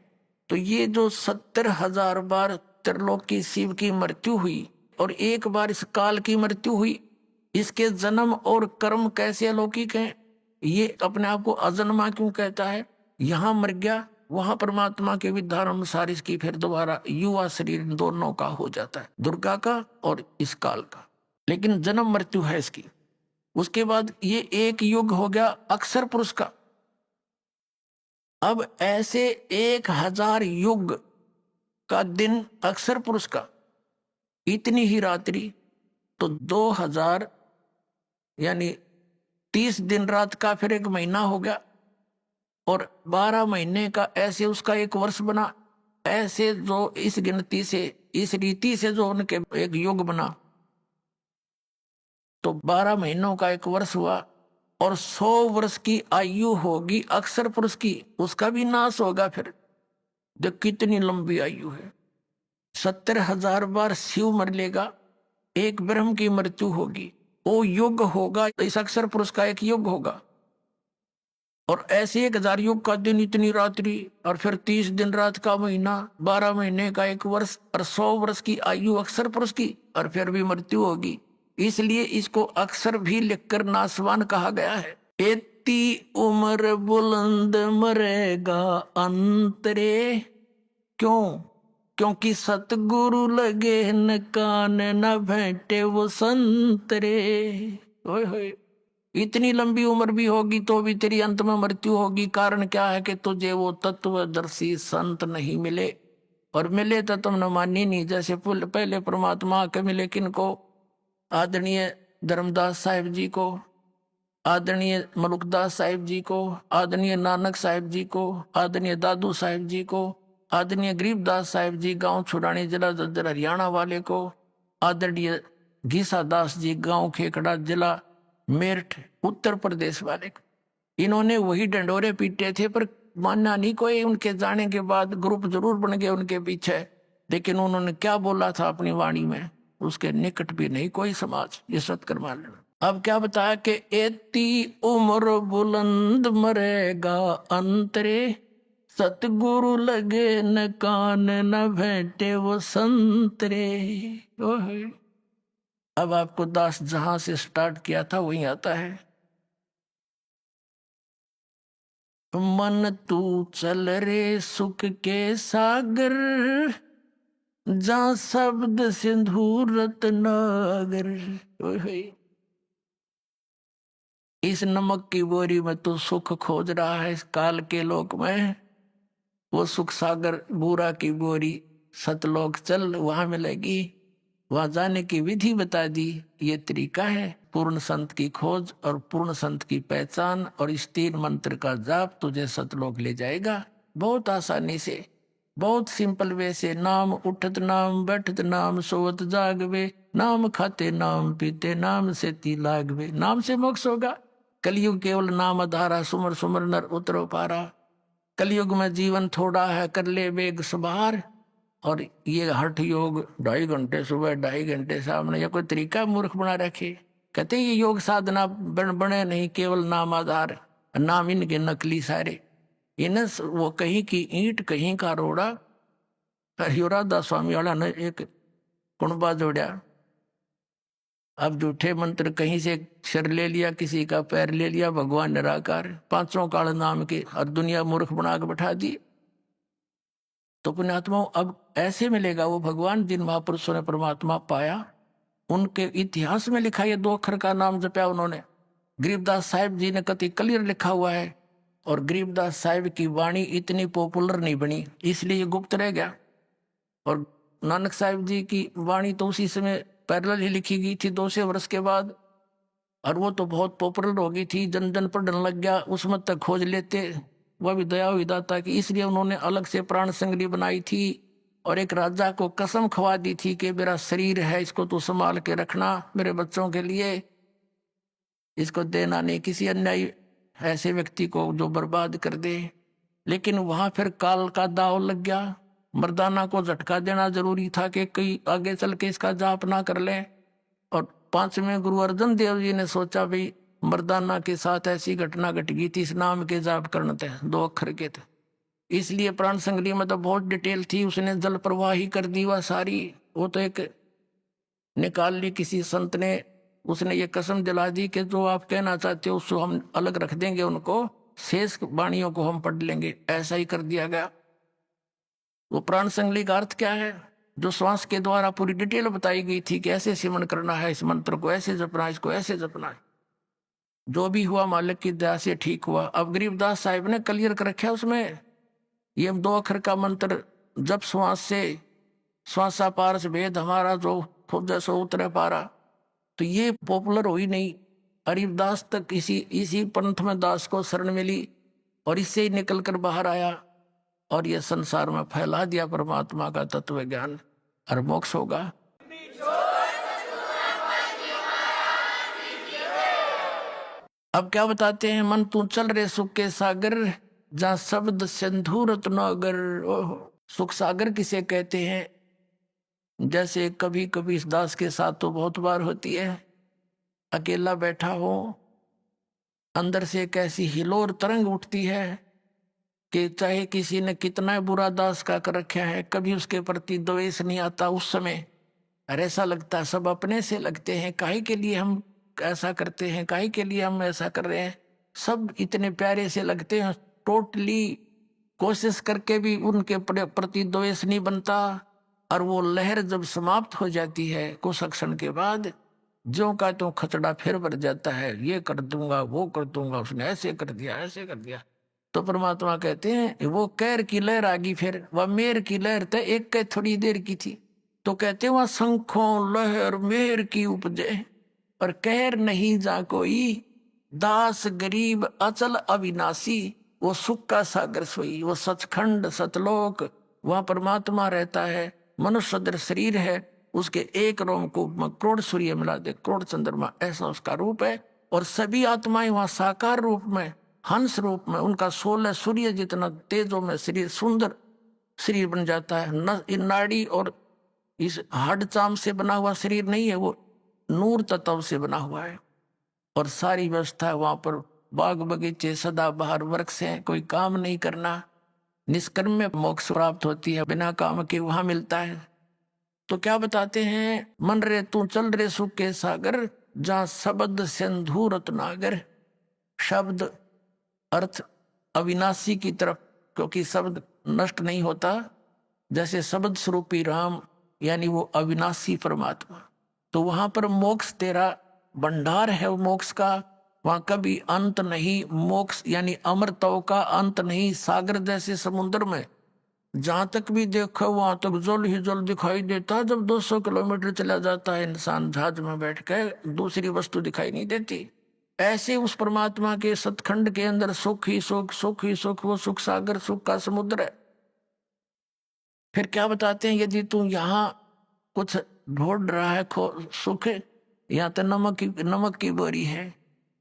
तो ये जो 70,000 बार त्रिलोक की शिव की मृत्यु हुई और एक बार इस काल की मृत्यु हुई, इसके जन्म और कर्म कैसे अलौकिक हैं। ये अपने आप को अजन्मा क्यों कहता है? यहां मर गया, वहां परमात्मा के विधान अनुसार इसकी फिर दोबारा युवा शरीर दोनों का हो जाता है, दुर्गा का और इस काल का। लेकिन जन्म मृत्यु है इसकी। उसके बाद ये एक युग हो गया अक्षर पुरुष का। अब ऐसे 1000 युग का दिन अक्षर पुरुष का, इतनी ही रात्रि, तो 2000 यानी 30 दिन रात का फिर 1 महीना हो गया, और 12 महीने का ऐसे उसका 1 वर्ष बना। ऐसे जो इस गिनती से, इस रीति से जो उनके एक युग बना, तो 12 महीनों का एक वर्ष हुआ, और 100 वर्ष की आयु होगी अक्षर पुरुष की, उसका भी नाश होगा। फिर देख कितनी लंबी आयु है। 70,000 बार शिव मर लेगा, एक ब्रह्म की मृत्यु होगी, वो युग होगा, इस अक्षर पुरुष का एक युग होगा। और ऐसे 1000 युग का दिन, इतनी रात्रि, और फिर 30 दिन रात का महीना, 12 महीने का एक वर्ष, और 100 वर्ष की आयु अक्षर पुरुष की, और फिर भी मृत्यु होगी। इसलिए इसको अक्षर भी लिखकर नासवान कहा गया है। एती उम्र बुलंद मरेगा अंतरे, क्यों? क्योंकि सतगुरु लगे न कान न भेंटे वो संतरे। ओए होए, इतनी लंबी उम्र भी होगी तो भी तेरी अंत में मृत्यु होगी। कारण क्या है कि तुझे वो तत्वदर्शी संत नहीं मिले, और मिले तो तुमने मानी नहीं। जैसे पहले परमात्मा के मिले किनको? आदरणीय धर्मदास साहिब जी को, आदरणीय मलुकदास साहिब जी को, आदरणीय नानक साहिब जी को, आदरणीय दादू साहिब जी को, आदरणीय गरीबदास साहिब जी गांव छुड़ानी जिला जज्जर हरियाणा वाले को, आदरणीय घीसा दास जी गांव खेकड़ा जिला मेरठ उत्तर प्रदेश वाले को। इन्होंने वही डंडोरे पीटे थे, पर मानना नहीं कोई। उनके जाने के बाद ग्रुप जरूर बन गए उनके पीछे, लेकिन उन्होंने क्या बोला था अपनी वाणी में, उसके निकट भी नहीं कोई समाज। ये सत्कर मान लेना। अब क्या बताया कि एती उम्र बुलंद मरेगा अंतरे, सतगुरु लगे न कान न भेंटे वो संतरे। ओहे, अब आपको दास जहां से स्टार्ट किया था वहीं आता है। मन तू चल रे सुख के सागर, जहां शब्द सिंधु रत्नागर। इस नमक की बोरी में तू सुख खोज रहा है इस काल के लोक में, वो सुख सागर बूरा की बोरी सतलोक चल, वहां मिलेगी। वहां जाने की विधि बता दी। ये तरीका है पूर्ण संत की खोज और पूर्ण संत की पहचान, और इस 3 मंत्र का जाप तुझे सतलोक ले जाएगा बहुत आसानी से, बहुत सिंपल वे से। नाम उठत नाम बैठत नाम सोवत जागवे, नाम खाते नाम पीते नाम से ती लागवे। नाम से मोक्ष होगा। कलयुग केवल नाम आधारा, सुमर सुमर नर उतरो पारा। कलयुग में जीवन थोड़ा है, कर ले वेग सुधार। और ये हठ योग 2.5 घंटे सुबह 2.5 घंटे सामने, या कोई तरीका मूर्ख बना रखे। कहते ये योग साधना बने नहीं, केवल नाम आधार। नाम इनके नकली सारे, इन वो कहीं की ईंट कहीं का रोड़ा। हरिराधा स्वामी वाला ने एक कुणबा जोड़ा। अब झूठे मंत्र कहीं से सिर ले लिया, किसी का पैर ले लिया, भगवान निराकार 5 काल नाम के, और दुनिया मूर्ख बना के बैठा दी। तो पुण्यात्माओं, अब ऐसे मिलेगा वो भगवान जिन महापुरुषों ने परमात्मा पाया। उनके इतिहास में लिखा, ये 2 अक्षर का नाम जपया उन्होंने। गरीबदास साहिब जी ने कति क्लियर लिखा हुआ है, और गरीबदास साहिब की वाणी इतनी पॉपुलर नहीं बनी, इसलिए गुप्त रह गया। और नानक साहिब जी की वाणी तो उसी समय पैरेलल ही लिखी गई थी 200 वर्ष के बाद, और वो तो बहुत पॉपुलर हो गई थी, जन जन पढ़ने लग गया, उसमें तक खोज लेते। वह भी दया हुई दाता की, इसलिए उन्होंने अलग से प्राण संगली बनाई थी, और एक राजा को कसम खवा दी थी कि मेरा शरीर है, इसको तू संभाल के रखना मेरे बच्चों के लिए, इसको देना नहीं किसी अन्यायी ऐसे व्यक्ति को जो बर्बाद कर दे। लेकिन वहां फिर काल का दाव लग गया। मर्दाना को झटका देना जरूरी था कि कई आगे चल के इसका जाप ना कर ले। और 5वें गुरु अर्जन देव जी ने सोचा भाई मर्दाना के साथ ऐसी घटना घट गई थी, इस नाम के जाप करने थे, 2 अक्षर के थे। इसलिए प्राण संगली में तो बहुत डिटेल थी, उसने जल प्रवाही कर दी वह सारी। वो तो एक निकाल ली किसी संत ने, उसने ये कसम दिला दी कि जो आप कहना चाहते हो उसको हम अलग रख देंगे, उनको शेष वाणियों को हम पढ़ लेंगे। ऐसा ही कर दिया गया। वो प्राण संगली का अर्थ क्या है? जो श्वास के द्वारा पूरी डिटेल बताई गई थी कि ऐसे सिमरण करना है, इस मंत्र को ऐसे जपना है, इसको ऐसे जपना है। जो भी हुआ मालिक की दया से ठीक हुआ। अब गरीबदास साहिब ने क्लियर कर रखा उसमें, ये 2 अक्षर का मंत्र जब श्वास से, श्वासा पारस भेद हमारा जो खुद जैसो उतरे पारा। तो ये पॉपुलर हुई नहीं, गरीबदास तक इसी पंथ में दास को शरण मिली, और इससे ही निकल कर बाहर आया, और ये संसार में फैला दिया परमात्मा का तत्व ज्ञान, और मोक्ष होगा। अब क्या बताते हैं, मन तू चल रे सुख के सागर, जहाँ शब्द सिंधु रत्नागर। ओहो, सुख सागर किसे कहते हैं? जैसे कभी कभी इस दास के साथ तो बहुत बार होती है, अकेला बैठा हो, अंदर से एक ऐसी हिलोर तरंग उठती है कि चाहे किसी ने कितना बुरा दास का कर रखा है, कभी उसके प्रति द्वेष नहीं आता उस समय। और ऐसा लगता है सब अपने से लगते हैं, काहे के लिए हम ऐसा करते हैं, काहे के लिए हम ऐसा कर रहे हैं, सब इतने प्यारे से लगते हैं, टोटली कोशिश करके भी उनके प्रति द्वेष नहीं बनता। और वो लहर जब समाप्त हो जाती है कुछ क्षण के बाद, ज्यों का त्यों खचड़ा फिर भर जाता है, ये कर दूंगा वो कर दूंगा, उसने ऐसे कर दिया ऐसे कर दिया। तो परमात्मा कहते हैं वो कैर की लहर आ गई, फिर वह मेर की लहर तो एक के थोड़ी देर की थी। तो कहते हैं वह शंखों लहर मेर की उपजे, पर कहर नहीं जा कोई, दास गरीब अचल अविनाशी। वो सुख का सागर सोई, वो सचखंड सतलोक, वह परमात्मा रहता है। मनुष्य सदृश शरीर है, उसके एक रोम को करोड़ सूर्य मिला दे, करोड़ चंद्रमा, ऐसा उसका रूप है। और सभी आत्माएं वहां साकार रूप में, हंस रूप में, उनका 16 सूर्य जितना तेजों में शरीर, सुंदर शरीर बन जाता है। न नाड़ी और इस हड्ड चाम से बना हुआ शरीर नहीं है, वो नूर तत्व से बना हुआ है। और सारी व्यवस्था है वहां पर, बाग बगीचे सदा बाहर, वृक्ष हैं, कोई काम नहीं करना, निष्कर्म में मोक्ष प्राप्त होती है, बिना काम के वहां मिलता है। तो क्या बताते हैं, मन रे तू चल रे सुख के सागर, जहाँ शब्द सिंधु रत्नागर। शब्द अर्थ अविनाशी की तरफ, क्योंकि शब्द नष्ट नहीं होता, जैसे शब्द स्वरूपी राम यानी वो अविनाशी परमात्मा। तो वहां पर मोक्ष तेरा भंडार है, वो मोक्ष का, वहां कभी अंत नहीं। मोक्ष यानी अमरत्व का अंत नहीं। सागर जैसे समुद्र में जहां तक भी देखो वहां तक जल ही जल दिखाई देता, जब 200 किलोमीटर चला जाता है इंसान जहाज में बैठ के, दूसरी वस्तु दिखाई नहीं देती। ऐसे उस परमात्मा के सतखंड के अंदर सुख ही सुख, सुख ही सुख, वो सुख सागर, सुख का समुद्र है। फिर क्या बताते हैं, यदि तू यहाँ कुछ ढूंढ रहा है सुख, यहाँ तो नमक की बोरी है।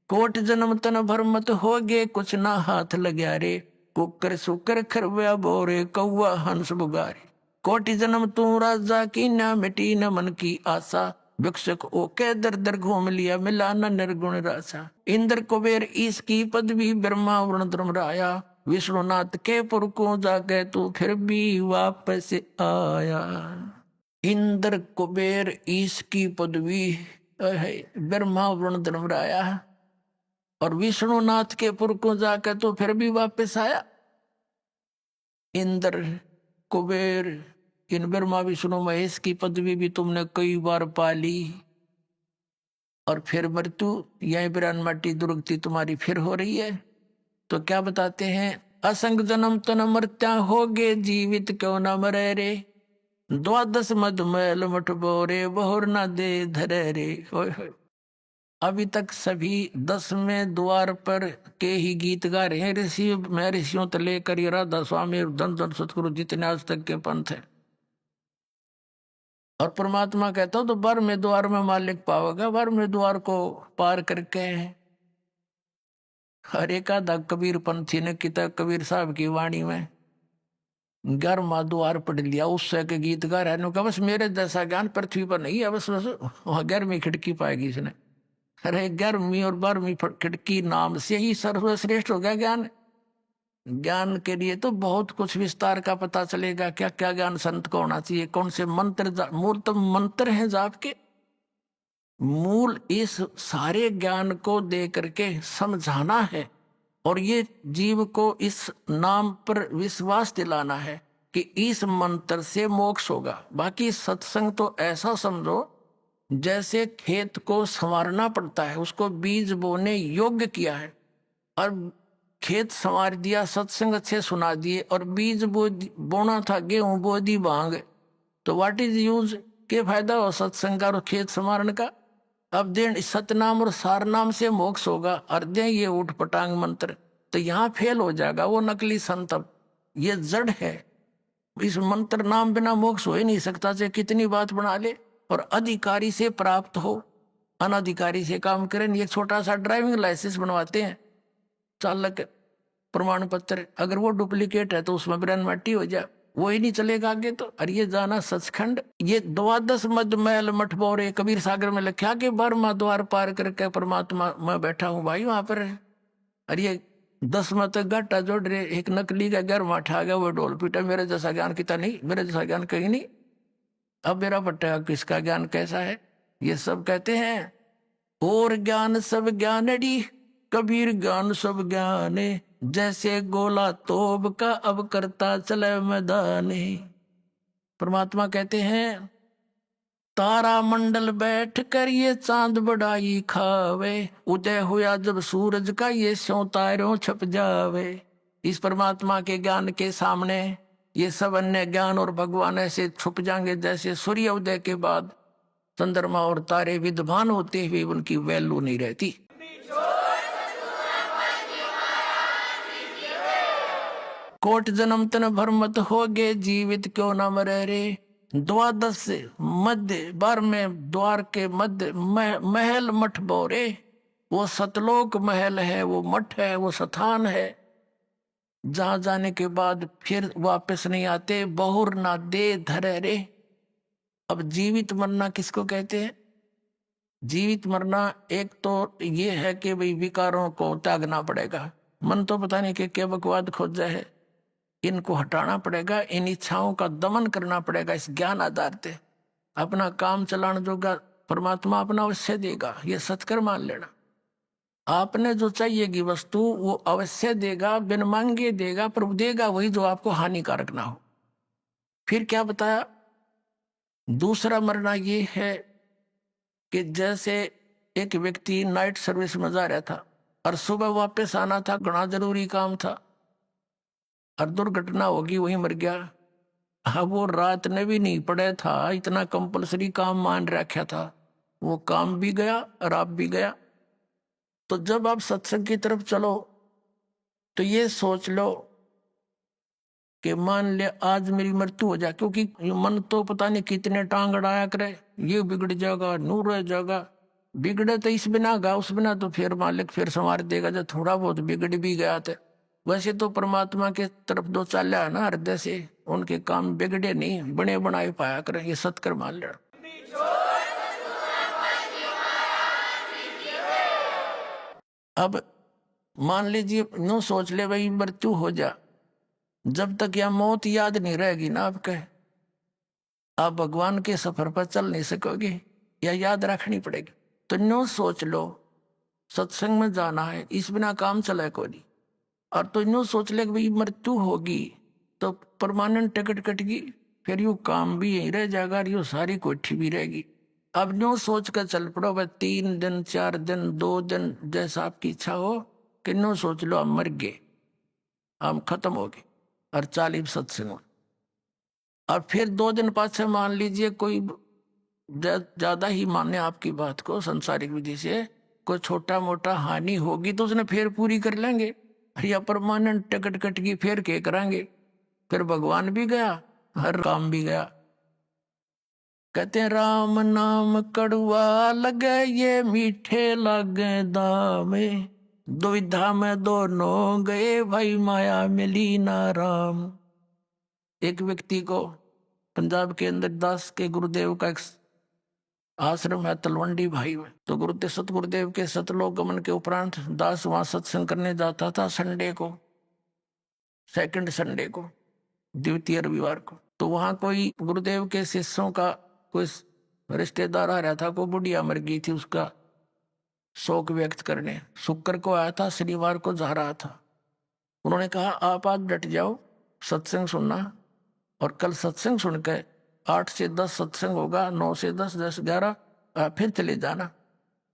कोट जन्म तन भर मत होगे, कुछ ना हाथ लग्या रे, कुकर सुकर खरव्या बोरे, कौआ हंस बुगारे। कोटि जन्म तू राजा की, ना मिटी न मन की आशा, भिक्षुक ओके दर दर घूम लिया, मिला न निर्गुण रासा। इंद्र कुबेर ईश की पदवी, ब्रह्मा वरुण ध्रुव राया, विष्णुनाथ के पुर को जाके तू फिर भी वापस आया। इंद्र कुबेर ईश की पदवी, ब्रह्मा वरुण ध्रुव राया, और विष्णुनाथ के पुर को जाकर तो फिर भी वापस आया। इंद्र कुबेर, इन ब्रह्मा विष्णु महेश की पदवी भी तुमने कई बार पाली, और फिर मृत्यु यही बिरान माटी दुर्गति तुम्हारी फिर हो रही है। तो क्या बताते हैं, असंग जन्म तन मृत्या होगे, जीवित क्यों न मरे रे, द्वादश मधुमैल मठ बोरे, बहुर न दे धरे रे। अभी तक सभी 10वें द्वार पर के ही गीत गा रहे हैं ऋषि, मैं ऋषियों तो लेकर ये राधा स्वामी धन धन सतगुरु जितने आज तक के पंथ है। और परमात्मा कहता हूं तो 12वें द्वार में मालिक पाओगा। 12वें द्वार को पार करके हर एक आधा कबीर पंथी ने किता कबीर साहब की वाणी में 11वां द्वार पढ़ लिया, उससे के गीत गा रहे हैं, बस मेरे जैसा ज्ञान पृथ्वी पर नहीं है, बस 11वीं खिड़की पाएगी इसने। अरे 11वीं और 12वीं खिड़की नाम से ही सर्वश्रेष्ठ हो गया ज्ञान। ज्ञान के लिए तो बहुत कुछ विस्तार का पता चलेगा, क्या क्या ज्ञान संत को होना चाहिए, कौन से मंत्र, मूल तो मंत्र है जाप के, मूल इस सारे ज्ञान को दे करके समझाना है। और ये जीव को इस नाम पर विश्वास दिलाना है कि इस मंत्र से मोक्ष होगा। बाकी सत्संग तो ऐसा समझो जैसे खेत को संवारना पड़ता है, उसको बीज बोने योग्य किया है और खेत संवार दिया, सत्संग अच्छे सुना दिए, और बीज बोना था गेहूं बो दी भांग, तो व्हाट इज यूज, के फायदा हो सत्संग का और खेत संवारन का। अब देन सतनाम और सारनाम से मोक्ष होगा, और दे ये उठ पटांग मंत्र, तो यहाँ फेल हो जाएगा वो नकली संत। अब ये जड़ है, इस मंत्र नाम बिना मोक्ष हो ही नहीं सकता, चाहे कितनी बात बना ले और अधिकारी से प्राप्त हो। अनाधिकारी से काम करें, ये छोटा सा ड्राइविंग लाइसेंस बनवाते हैं, चालक प्रमाण पत्र, अगर वो डुप्लीकेट है तो उसमें ब्रेन मट्टी हो जाए, वो ही नहीं चलेगा आगे तो। और ये जाना सचखंड, ये 12 मद महल मठ बोरे कबीर सागर में लिखा कि बर्मा द्वार पार करके परमात्मा मैं बैठा हूँ भाई वहां पर। और ये 10 मत घाटा जोड़ रहे, एक नकली का घर माठा आ गया, वो ढोल पीटा, मेरे जैसा ज्ञान किता नहीं, मेरे जैसा ज्ञान कहीं नहीं। अब मेरा पट्टा किसका ज्ञान कैसा है? ये सब कहते हैं और ज्ञान सब ज्ञानड़ी, कबीर ज्ञान सब ज्ञान, जैसे गोला तोब का अब करता चले मैदान। परमात्मा कहते हैं तारा मंडल बैठ कर ये चांद बड़ाई खावे, उदय हुआ जब सूरज का ये स्यों तारों छप जावे। इस परमात्मा के ज्ञान के सामने ये सब अन्य ज्ञान और भगवान ऐसे छुप जाएंगे जैसे सूर्य उदय के बाद चंद्रमा और तारे विद्वान होते हुए उनकी वैल्यू नहीं रहती। कोट जन्म तन भरमत होगे, जीवित क्यों न मरे रे। 12 मध्य 12वें द्वार के मध्य महल मठ बोरे, वो सतलोक महल है, वो मठ है, वो स्थान है जहां जाने के बाद फिर वापस नहीं आते। बहुर ना दे धरे रे। अब जीवित मरना किसको कहते हैं? जीवित मरना एक तो ये है कि भाई विकारों को त्यागना पड़ेगा, मन तो पता नहीं कि क्या बकवाद खोजा है, इनको हटाना पड़ेगा, इन इच्छाओं का दमन करना पड़ेगा। इस ज्ञान आधार से अपना काम चलाने जोगा परमात्मा अपना अवश्य देगा, ये सत्कर मान लेना। आपने जो चाहिएगी वस्तु वो अवश्य देगा, बिन मांगे देगा, प्रभु देगा वही जो आपको हानिकारक ना हो। फिर क्या बताया? दूसरा मरना ये है कि जैसे एक व्यक्ति नाइट सर्विस में जा रहा था और सुबह वापस आना था, घना जरूरी काम था, और दुर्घटना होगी, वही मर गया। अब वो रात ने भी नहीं पड़े था, इतना कंपलसरी काम मान रखा था, वो काम भी गया और आप भी गया। तो जब आप सत्संग की तरफ चलो तो ये सोच लो कि मान ले आज मेरी मृत्यु हो जाए, क्योंकि मन तो पता नहीं कितने टांग अड़ाया करे, ये बिगड़ जाएगा, नूर रह जाएगा। बिगड़े तो इस बिना गा, उस बिना तो फिर मालिक फिर संवार देगा, जब थोड़ा बहुत बिगड़ भी गया था। वैसे तो परमात्मा के तरफ दो चाल्या है ना हृदय से, उनके काम बिगड़े नहीं, बने बनाए पाया करें, ये सत्कर मान लेना। अब मान लीजिए नो सोच ले भाई मृत्यु हो जा, जब तक यह मौत याद नहीं रहेगी ना आपके, आप भगवान के सफर पर चल नहीं सकोगे, या याद रखनी पड़ेगी। तो नो सोच लो सत्संग में जाना है, इस बिना काम चले को नहीं। और तो नो सोच ले कि भाई मृत्यु होगी तो परमानेंट टिकट कटेगी, फिर यू काम भी यहीं रह जाएगा और यू सारी कोठी भी रहेगी। अब नो सोच कर चल पड़ो, भाई 3 दिन 4 दिन 2 दिन जैसा आपकी इच्छा हो, कि नो सोच लो हम मर गए, हम खत्म हो गए, और 40 सत्संग में। और फिर 2 दिन पाछे मान लीजिए कोई ज्यादा ही माने आपकी बात को संसारिक विधि से, कोई छोटा मोटा हानि होगी तो उसने फिर पूरी कर लेंगे, या परमानेंट टिकट कट गई फिर क्या कराएंगे, फिर भगवान भी गया, हर काम भी गया। कहते हैं राम नाम कड़वा लगे, ये मीठे लगे दामे, दुविधा में दोनों गए, भाई माया मिली ना राम। एक व्यक्ति को पंजाब के अंदर दास के गुरुदेव का एक आश्रम है तलवंडी भाई में, तो गुरुदेव सतगुरुदेव के सतलोक गमन के उपरांत दास वहां सत्संग करने जाता था संडे को, सेकंड संडे को, द्वितीय रविवार को। तो वहां कोई गुरुदेव के शिष्यों का कोई रिश्तेदार आ रहा था, कोई बुढ़िया मर गई थी, उसका शोक व्यक्त करने शुक्र को आया था, शनिवार को जा रहा था। उन्होंने कहा आप आज डट जाओ सत्संग सुनना, और कल सत्संग सुनकर 8 से 10 सत्संग होगा, 9 से 10, 10 11 फिर चले जाना।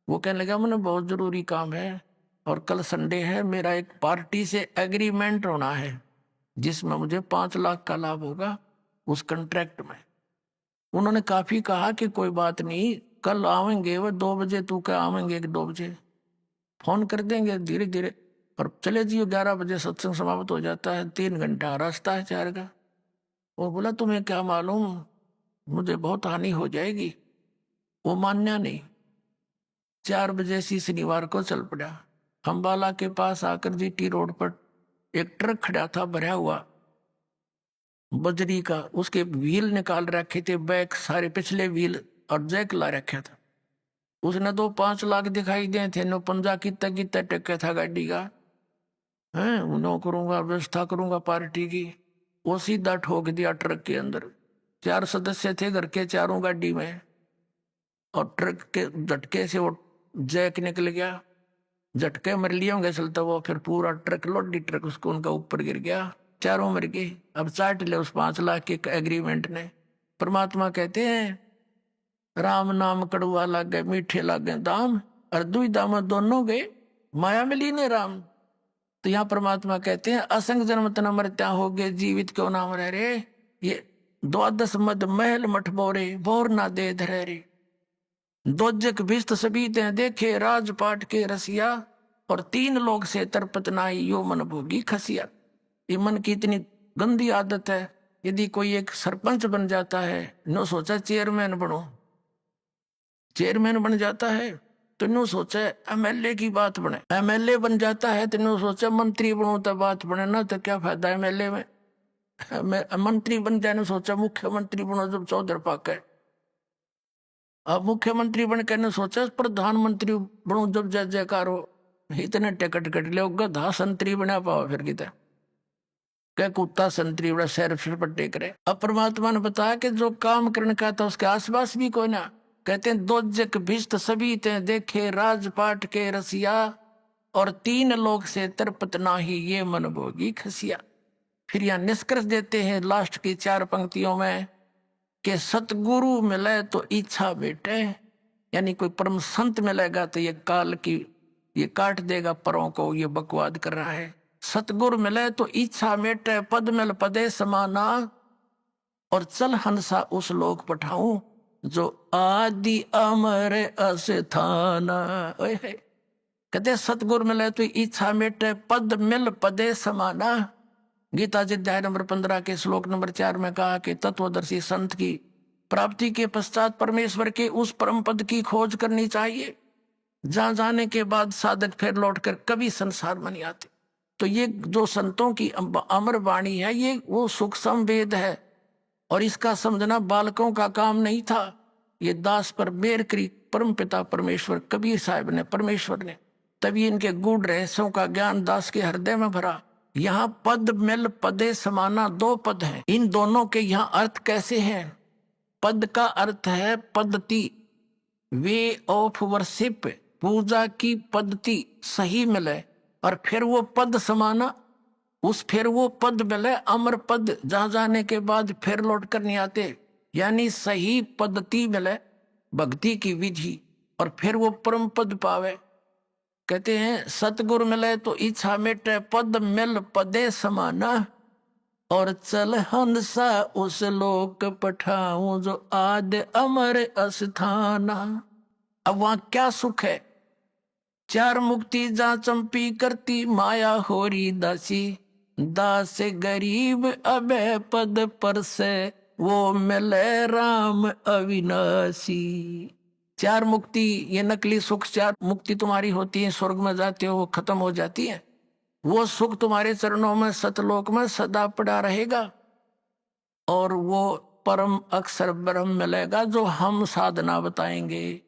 वो कहने लगा मुझे बहुत जरूरी काम है और कल संडे है, मेरा एक पार्टी से एग्रीमेंट होना है जिसमें मुझे 5 लाख का लाभ होगा उस कॉन्ट्रैक्ट में। उन्होंने काफी कहा कि कोई बात नहीं, कल आवेंगे वो 2 बजे, तू क्या आवेंगे 2 बजे, फोन कर देंगे धीरे धीरे, और चले जियो 11 बजे सत्संग समाप्त हो जाता है, 3 घंटा रास्ता है 4 का। वो बोला तुम्हें क्या मालूम, मुझे बहुत हानि हो जाएगी। वो मानना नहीं, 4 बजे सी शनिवार को चल पड़ा। अम्बाला के पास आकर जीटी रोड पर एक ट्रक खड़ा था भरा हुआ बजरी का, उसके व्हील निकाल रखे थे, बैक सारे पिछले व्हील और जैक ला रखा था। उसने 2-5 लाख दिखाई दिए थे, नो पंजा कितना कितना टक्का था गाड़ी का, है नो करूंगा व्यवस्था करूंगा पार्टी की। वो सीधा ठोक दिया ट्रक के अंदर। 4 सदस्य थे घर के, चारों गाड़ी में, और ट्रक के झटके से वो जैक निकल गया। झटके मर लिए होंगे चलता वो, फिर पूरा ट्रक लोडी ट्रक उसको उनका ऊपर गिर गया, चारों मर गए। अब चाट ले उस 5 लाख के एग्रीमेंट ने। परमात्मा कहते हैं राम नाम कड़वा लग गए मीठे लग गए दाम, और दुई दाम दोनों गए माया मिली ने राम। तो यहाँ परमात्मा कहते हैं असंग जन्म तना मरत्या हो गए जीवित क्यों नाम रह रे, ये 12 मद महल मठ बोरे बोर ना दे धरे रे। दोजक भिस्त सबीते देखे राजपाट के रसिया, और 3 लोग से तरपत नाई यो मन भोगी खसिया। ये मन की इतनी गंदी आदत है। यदि कोई एक सरपंच बन जाता है, नो सोचा चेयरमैन बनो, चेयरमैन बन जाता है तो नो सोचा एमएलए की बात बने, एमएलए बन जाता है तो नो सोचा मंत्री बनू तो बात बने ना, तो क्या फायदा एमएलए में। मंत्री बन जाने सोचा मुख्यमंत्री बनो जब चौधर पाक है। अब मुख्यमंत्री बन के ने सोचा प्रधानमंत्री बनू जब जय जयकार हो। इतने टिकट कट ले गधा संतरी बना पाओ फिर कितना क्या कुत्ता संतरी बड़ा सैर सिर पर टेक रहे। अब परमात्मा ने बताया कि जो काम करने का था उसके आसपास भी कोई ना। कहते हैं दोजक भिस्त सभी ते देखे राजपाट के रसिया, और 3 लोग से तरपत नाही ये मन भोगी खसिया। फिर यहाँ निष्कर्ष देते हैं लास्ट की 4 पंक्तियों में कि सतगुरु मिले तो इच्छा बेटे, यानी कोई परम संत मिलेगा तो ये काल की ये काट देगा परों को, ये बकवाद कर रहा है। सतगुरु मिले तो इच्छा मेटे पद मिल पदे समाना, और चल हंसा उस लोक पठाऊं जो आदि अमर अस्थाना। कहते सतगुरु मिले तो इच्छा मेटे पद मिल पदे समाना। गीता जी अध्याय नंबर 15 के श्लोक नंबर 4 में कहा कि तत्वदर्शी संत की प्राप्ति के पश्चात परमेश्वर के उस परम पद की खोज करनी चाहिए, जहां जाने के बाद साधक फिर लौटकर कभी संसार में नहीं आते। तो ये जो संतों की अमर वाणी है, ये वो सूक्ष्म वेद है, और इसका समझना बालकों का काम नहीं था। ये दास पर मेर करी परम पिता परमेश्वर कबीर साहब ने, परमेश्वर ने, तभी इनके गूढ़ रहस्यों का ज्ञान दास के हृदय में भरा। यहाँ पद मिल पदे समाना 2 पद हैं। इन दोनों के यहाँ अर्थ कैसे हैं? पद का अर्थ है पद्धति, वे ऑफ वर्शिप, पूजा की पद्धति सही मिले, और फिर वो पद समाना, फिर वो पद मिले अमर पद, जहां जाने के बाद फिर लौट कर नहीं आते, यानी सही पद्धति मिले भक्ति की विधि, और फिर वो परम पद पावे। कहते हैं सतगुरु मिले तो इच्छा मेटे पद मिल पदे समाना, और चल हंसा उस लोक पठाऊं जो आद अमर अस्थाना। अब वहां क्या सुख है? 4 मुक्ति जा चंपी करती माया होरी दासी, दास गरीब अबे पद पर से वो मिले राम अविनाशी। 4 मुक्ति ये नकली सुख, 4 मुक्ति तुम्हारी होती है, स्वर्ग में जाते हो वो खत्म हो जाती है। वो सुख तुम्हारे चरणों में सतलोक में सदा पड़ा रहेगा, और वो परम अक्षर ब्रह्म मिलेगा जो हम साधना बताएंगे।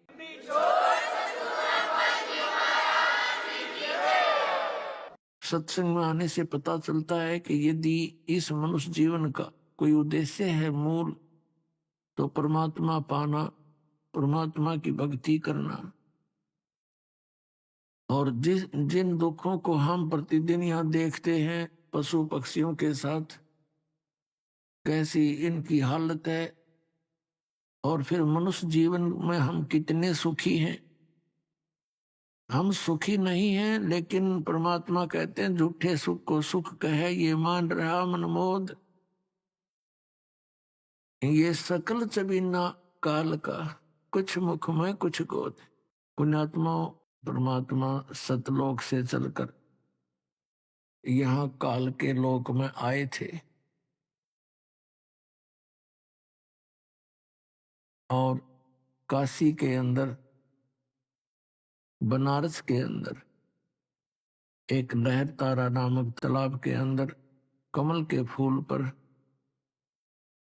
सत्संग में आने से पता चलता है कि यदि इस मनुष्य जीवन का कोई उद्देश्य है मूल, तो परमात्मा पाना, परमात्मा की भक्ति करना। और जिन दुखों को हम प्रतिदिन यहाँ देखते हैं पशु पक्षियों के साथ, कैसी इनकी हालत है, और फिर मनुष्य जीवन में हम कितने सुखी हैं। हम सुखी नहीं हैं, लेकिन परमात्मा कहते हैं झूठे सुख को सुख कहे ये मान रहा मनमोद, ये सकल चबीना काल का, कुछ मुख में कुछ गोद। पुण्यात्मा परमात्मा सतलोक से चलकर यहाँ काल के लोक में आए थे, और काशी के अंदर बनारस के अंदर एक लहर तारा नामक तालाब के अंदर कमल के फूल पर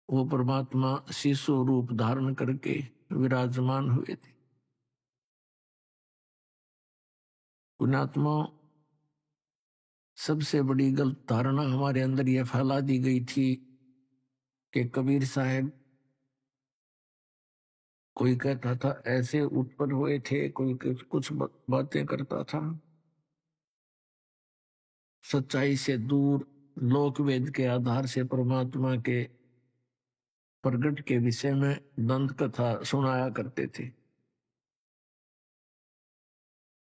वो परमात्मा शिशु रूप धारण करके विराजमान हुए थे। पुण्यात्मा, सबसे बड़ी गलत धारणा हमारे अंदर यह फैला दी गई थी कि कबीर साहब, कोई कहता था ऐसे उत्पन्न हुए थे, कोई कुछ बातें करता था, सच्चाई से दूर लोक वेद के आधार से परमात्मा के प्रगट के विषय में दंत कथा सुनाया करते थे।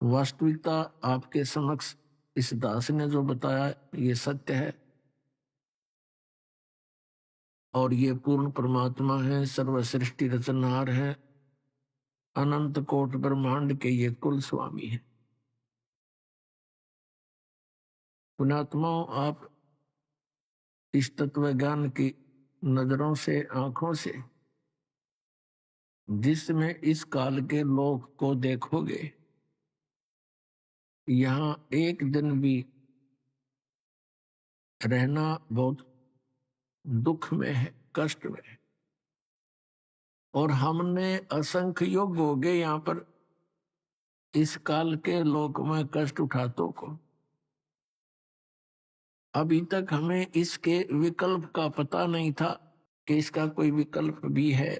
वास्तविकता आपके समक्ष इस दास ने जो बताया ये सत्य है, और ये पूर्ण परमात्मा है, सर्वसृष्टि रचनहार है, अनंत कोट ब्रह्मांड के ये कुल स्वामी है। पुण्यात्माओं, आप इस तत्व ज्ञान की नजरों से, आंखों से, जिसमें इस काल के लोक को देखोगे, यहां एक दिन भी रहना बहुत दुख में है, कष्ट में है। और हमने असंख्य योग हो गए यहां पर इस काल के लोक में कष्ट उठातों को। अभी तक हमें इसके विकल्प का पता नहीं था कि इसका कोई विकल्प भी है,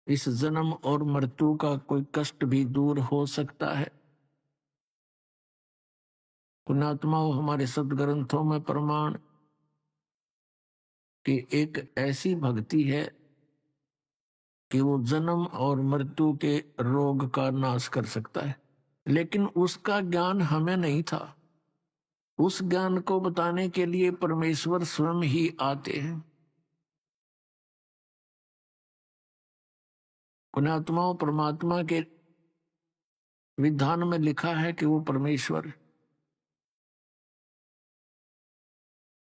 इस जन्म और मृत्यु का कोई कष्ट भी दूर हो सकता है। पुण्यात्माओं, हमारे सदग्रंथों में प्रमाण कि एक ऐसी भक्ति है कि वो जन्म और मृत्यु के रोग का नाश कर सकता है, लेकिन उसका ज्ञान हमें नहीं था। उस ज्ञान को बताने के लिए परमेश्वर स्वयं ही आते हैं। पुण्यात्माओं, परमात्मा के विधान में लिखा है कि वो परमेश्वर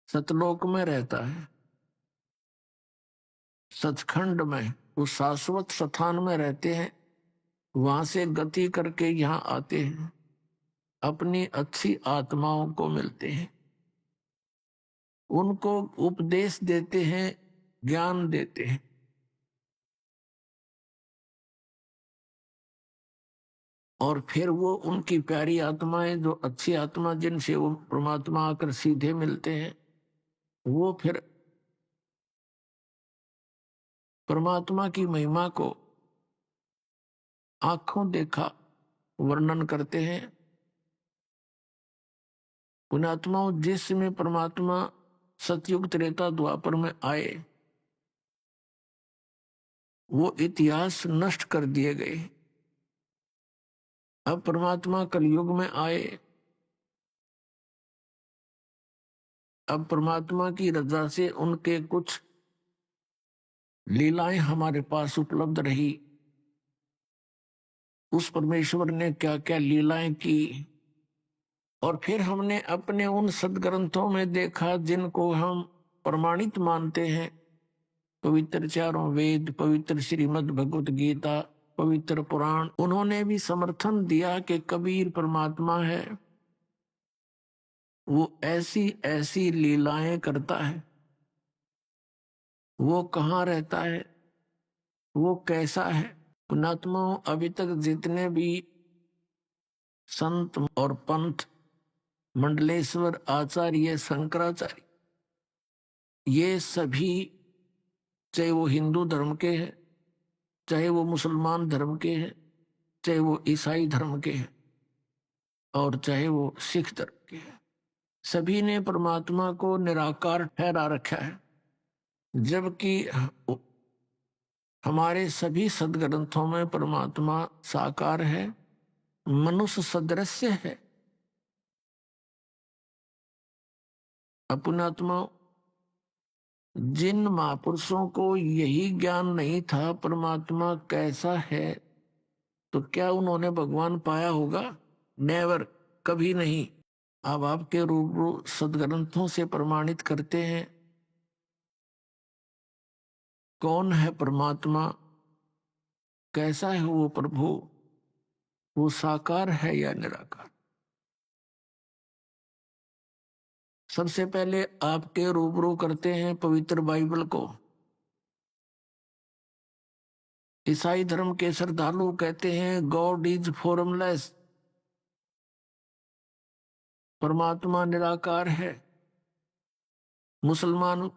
सतलोक में रहता है, सचखंड में, उस शाश्वत स्थान में रहते हैं, वहां से गति करके यहाँ आते हैं, अपनी अच्छी आत्माओं को मिलते हैं, उनको उपदेश देते हैं, ज्ञान देते हैं। और फिर वो उनकी प्यारी आत्माएं, जो अच्छी आत्मा जिनसे वो परमात्मा आकर सीधे मिलते हैं, वो फिर परमात्मा की महिमा को आंखों देखा वर्णन करते हैं। पुण्यात्माओं, जिस समय परमात्मा सतयुग त्रेता द्वापर में आए, वो इतिहास नष्ट कर दिए गए। अब परमात्मा कलयुग में आए, अब परमात्मा की रजा से उनके कुछ लीलाएं हमारे पास उपलब्ध रही। उस परमेश्वर ने क्या क्या लीलाएं की, और फिर हमने अपने उन सदग्रंथों में देखा जिनको हम प्रमाणित मानते हैं, पवित्र चारों वेद, पवित्र श्रीमद् भगवत गीता, पवित्र पुराण, उन्होंने भी समर्थन दिया कि कबीर परमात्मा है, वो ऐसी ऐसी लीलाएं करता है, वो कहाँ रहता है, वो कैसा है। पुण्यात्माओं, अभी तक जितने भी संत और पंथ, मंडलेश्वर, आचार्य, शंकराचार्य, ये सभी, चाहे वो हिंदू धर्म के हैं, चाहे वो मुसलमान धर्म के हैं, चाहे वो ईसाई धर्म के हैं, और चाहे वो सिख धर्म के हैं, सभी ने परमात्मा को निराकार ठहरा रखा है। जबकि हमारे सभी सदग्रंथों में परमात्मा साकार है, मनुष्य सदृश्य है। पुण्यात्मा, जिन महापुरुषों को यही ज्ञान नहीं था परमात्मा कैसा है, तो क्या उन्होंने भगवान पाया होगा? नेवर, कभी नहीं। अब आपके रूबरू सदग्रंथों से प्रमाणित करते हैं कौन है परमात्मा, कैसा है वो प्रभु। वो साकार है या निराकार? सबसे पहले आपके रूबरू करते हैं पवित्र बाइबल को। ईसाई धर्म के श्रद्धालु कहते हैं गॉड इज फॉर्मलेस, परमात्मा निराकार है। मुसलमान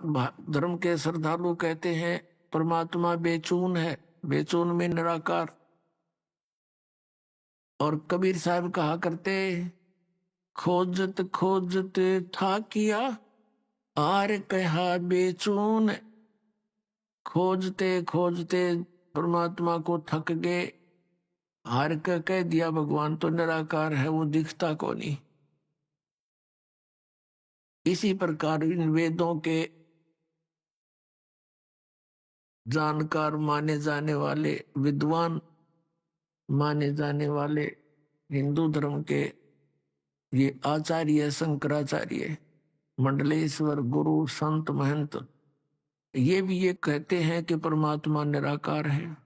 धर्म के श्रद्धालु कहते हैं परमात्मा बेचून है, बेचून में निराकार। और कबीर साहब कहा करते खोजत खोजत था किया आर कहा बेचून। खोजते खोजते परमात्मा को थक गए, हार कर कह दिया भगवान तो निराकार है, वो दिखता को नहीं। इसी प्रकार इन वेदों के जानकार माने जाने वाले, विद्वान माने जाने वाले हिंदू धर्म के ये आचार्य, शंकराचार्य, मंडलेश्वर, गुरु, संत, महंत, ये भी ये कहते हैं कि परमात्मा निराकार है।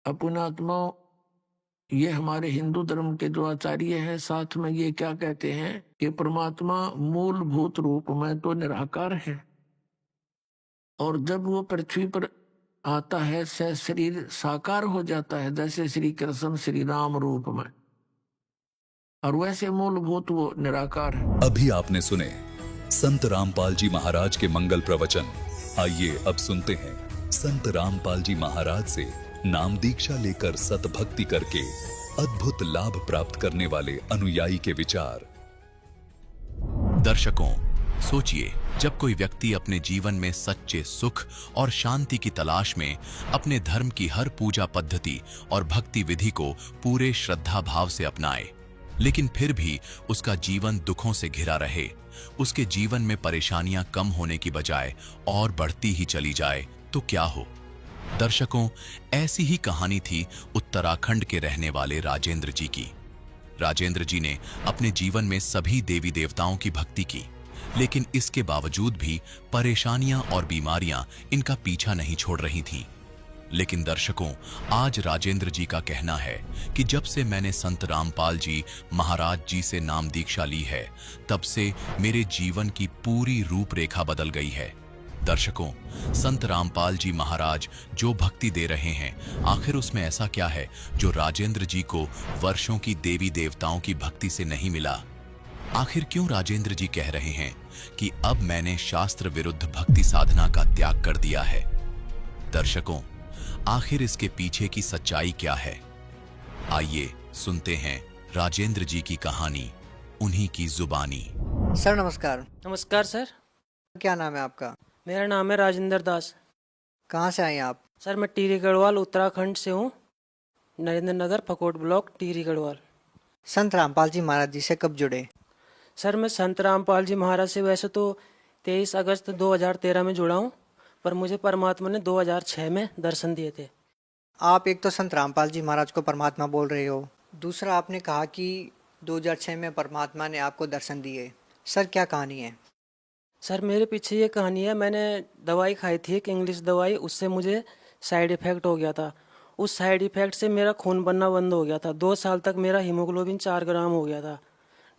अपनात्मा ये हमारे हिंदू धर्म के जो आचार्य हैं साथ में ये क्या कहते हैं कि परमात्मा मूलभूत रूप में तो निराकार है, और जब वो पृथ्वी पर आता है शरीर साकार हो जाता है, जैसे श्री कृष्ण श्री राम रूप में, और वैसे मूलभूत वो निराकार है। अभी आपने सुने संत रामपाल जी महाराज के मंगल प्रवचन। आइए अब सुनते हैं संत रामपाल जी महाराज से नाम दीक्षा लेकर सतभक्ति करके अद्भुत लाभ प्राप्त करने वाले अनुयायी के विचार। दर्शकों, सोचिए, जब कोई व्यक्ति अपने जीवन में सच्चे सुख और शांति की तलाश में अपने धर्म की हर पूजा पद्धति और भक्ति विधि को पूरे श्रद्धा भाव से अपनाए, लेकिन फिर भी उसका जीवन दुखों से घिरा रहे, उसके जीवन में परेशानियां कम होने की बजाय और बढ़ती ही चली जाए, तो क्या हो? दर्शकों, ऐसी ही कहानी थी उत्तराखंड के रहने वाले राजेंद्र जी की। राजेंद्र जी ने अपने जीवन में सभी देवी देवताओं की भक्ति की, लेकिन इसके बावजूद भी परेशानियां और बीमारियां इनका पीछा नहीं छोड़ रही थीं। लेकिन दर्शकों, आज राजेंद्र जी का कहना है कि जब से मैंने संत रामपाल जी महाराज जी से नाम दीक्षा ली है, तब से मेरे जीवन की पूरी रूपरेखा बदल गई है। दर्शकों, संत रामपाल जी महाराज जो भक्ति दे रहे हैं, आखिर उसमें ऐसा क्या है जो राजेंद्र जी को वर्षों की देवी देवताओं की भक्ति से नहीं मिला? आखिर क्यों राजेंद्र जी कह रहे हैं कि अब मैंने शास्त्र विरुद्ध भक्ति साधना का त्याग कर दिया है? दर्शकों, आखिर इसके पीछे की सच्चाई क्या है? आइए सुनते हैं राजेंद्र जी की कहानी, उन्हीं की जुबानी। सर नमस्कार। नमस्कार सर, क्या नाम है आपका? मेरा नाम है राजेंद्र दास। कहाँ से आए हैं आप? सर मैं टिहरी गढ़वाल उत्तराखंड से हूँ, नरेंद्र नगर फकोट ब्लॉक टिहरी गढ़वाल। संत रामपाल जी महाराज जी से कब जुड़े? सर मैं संत रामपाल जी महाराज से वैसे तो 23 अगस्त 2013 में जुड़ा हूँ, पर मुझे परमात्मा ने 2006 में दर्शन दिए थे। आप एक तो संत रामपाल जी महाराज को परमात्मा बोल रहे हो, दूसरा आपने कहा कि 2006 में परमात्मा ने आपको दर्शन दिए। सर क्या कहानी है? सर मेरे पीछे ये कहानी है, मैंने दवाई खाई थी एक इंग्लिश दवाई, उससे मुझे साइड इफ़ेक्ट हो गया था। उस साइड इफ़ेक्ट से मेरा खून बनना बंद हो गया था। 2 साल तक मेरा हीमोग्लोबिन 4 ग्राम हो गया था।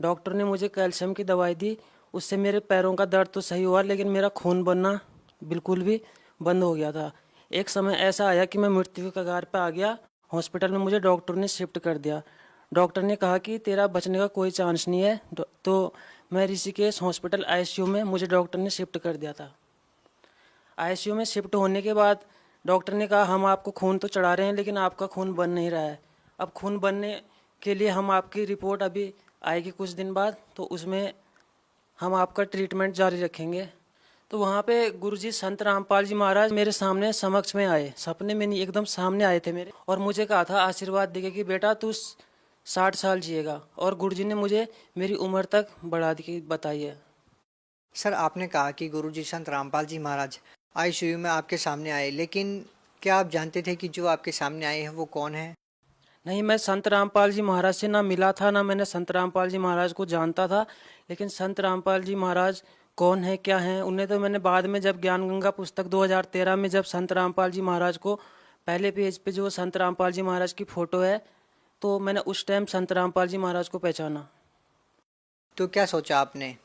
डॉक्टर ने मुझे कैल्शियम की दवाई दी, उससे मेरे पैरों का दर्द तो सही हुआ, लेकिन मेरा खून बनना बिल्कुल भी बंद हो गया था। एक समय ऐसा आया कि मैं मृत्यु के कगार पर आ गया। हॉस्पिटल में मुझे डॉक्टर ने शिफ्ट कर दिया। डॉक्टर ने कहा कि तेरा बचने का कोई चांस नहीं है, तो मैं ऋषिकेश हॉस्पिटल आईसीयू में मुझे डॉक्टर ने शिफ्ट कर दिया था। आईसीयू में शिफ्ट होने के बाद डॉक्टर ने कहा हम आपको खून तो चढ़ा रहे हैं, लेकिन आपका खून बन नहीं रहा है। अब खून बनने के लिए हम आपकी रिपोर्ट अभी आएगी कुछ दिन बाद, तो उसमें हम आपका ट्रीटमेंट जारी रखेंगे। तो वहाँ पे गुरुजी संत रामपाल जी महाराज मेरे सामने समक्ष में आए, सपने में नहीं, एकदम सामने आए थे मेरे, और मुझे कहा था आशीर्वाद देके कि बेटा तू 60 साल जिएगा। और गुरुजी ने मुझे मेरी उम्र तक बढ़ा दी बताई है। सर आपने कहा कि गुरुजी संत रामपाल जी महाराज आईसीयू में आपके सामने आए, लेकिन क्या आप जानते थे कि जो आपके सामने आए हैं वो कौन है? नहीं, मैं संत रामपाल जी महाराज से ना मिला था, ना मैंने संत रामपाल जी महाराज को जानता था। लेकिन संत रामपाल जी महाराज कौन है क्या है, उन्हें तो मैंने बाद में, जब ज्ञान गंगा पुस्तक 2013 में जब संत रामपाल जी महाराज को पहले पेज पे जो संत रामपाल जी महाराज की फ़ोटो है तो मैंने उस टाइम संत रामपाल जी महाराज को पहचाना। तो क्या सोचा आपने?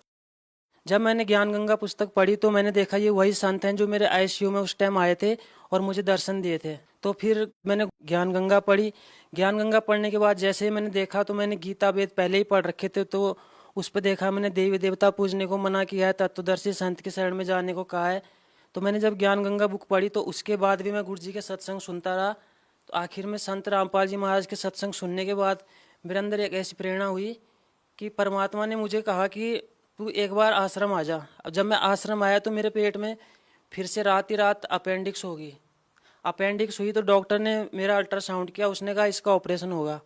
जब मैंने ज्ञान गंगा पुस्तक पढ़ी तो मैंने देखा ये वही संत हैं जो मेरे आईसीयू में उस टाइम आए थे और मुझे दर्शन दिए थे। तो फिर मैंने ज्ञान गंगा पढ़ी। ज्ञान गंगा पढ़ने के बाद जैसे ही मैंने देखा तो मैंने गीता वेद पहले ही पढ़ रखे थे, तो उस पर देखा मैंने देवी देवता पूजने को मना किया है, तत्वदर्शी संत की शरण में जाने को कहा है। तो मैंने जब ज्ञान गंगा बुक पढ़ी तो उसके बाद भी मैं गुरु जी के सत्संग सुनता रहा। तो आखिर में संत रामपाल जी महाराज के सत्संग सुनने के बाद मेरे अंदर एक ऐसी प्रेरणा हुई कि परमात्मा ने मुझे कहा कि तू एक बार आश्रम आ जा। अब जब मैं आश्रम आया तो मेरे पेट में फिर से रात ही रात अपेंडिक्स होगी। अपेंडिक्स हुई तो डॉक्टर ने मेरा अल्ट्रासाउंड किया, उसने कहा इसका ऑपरेशन होगा।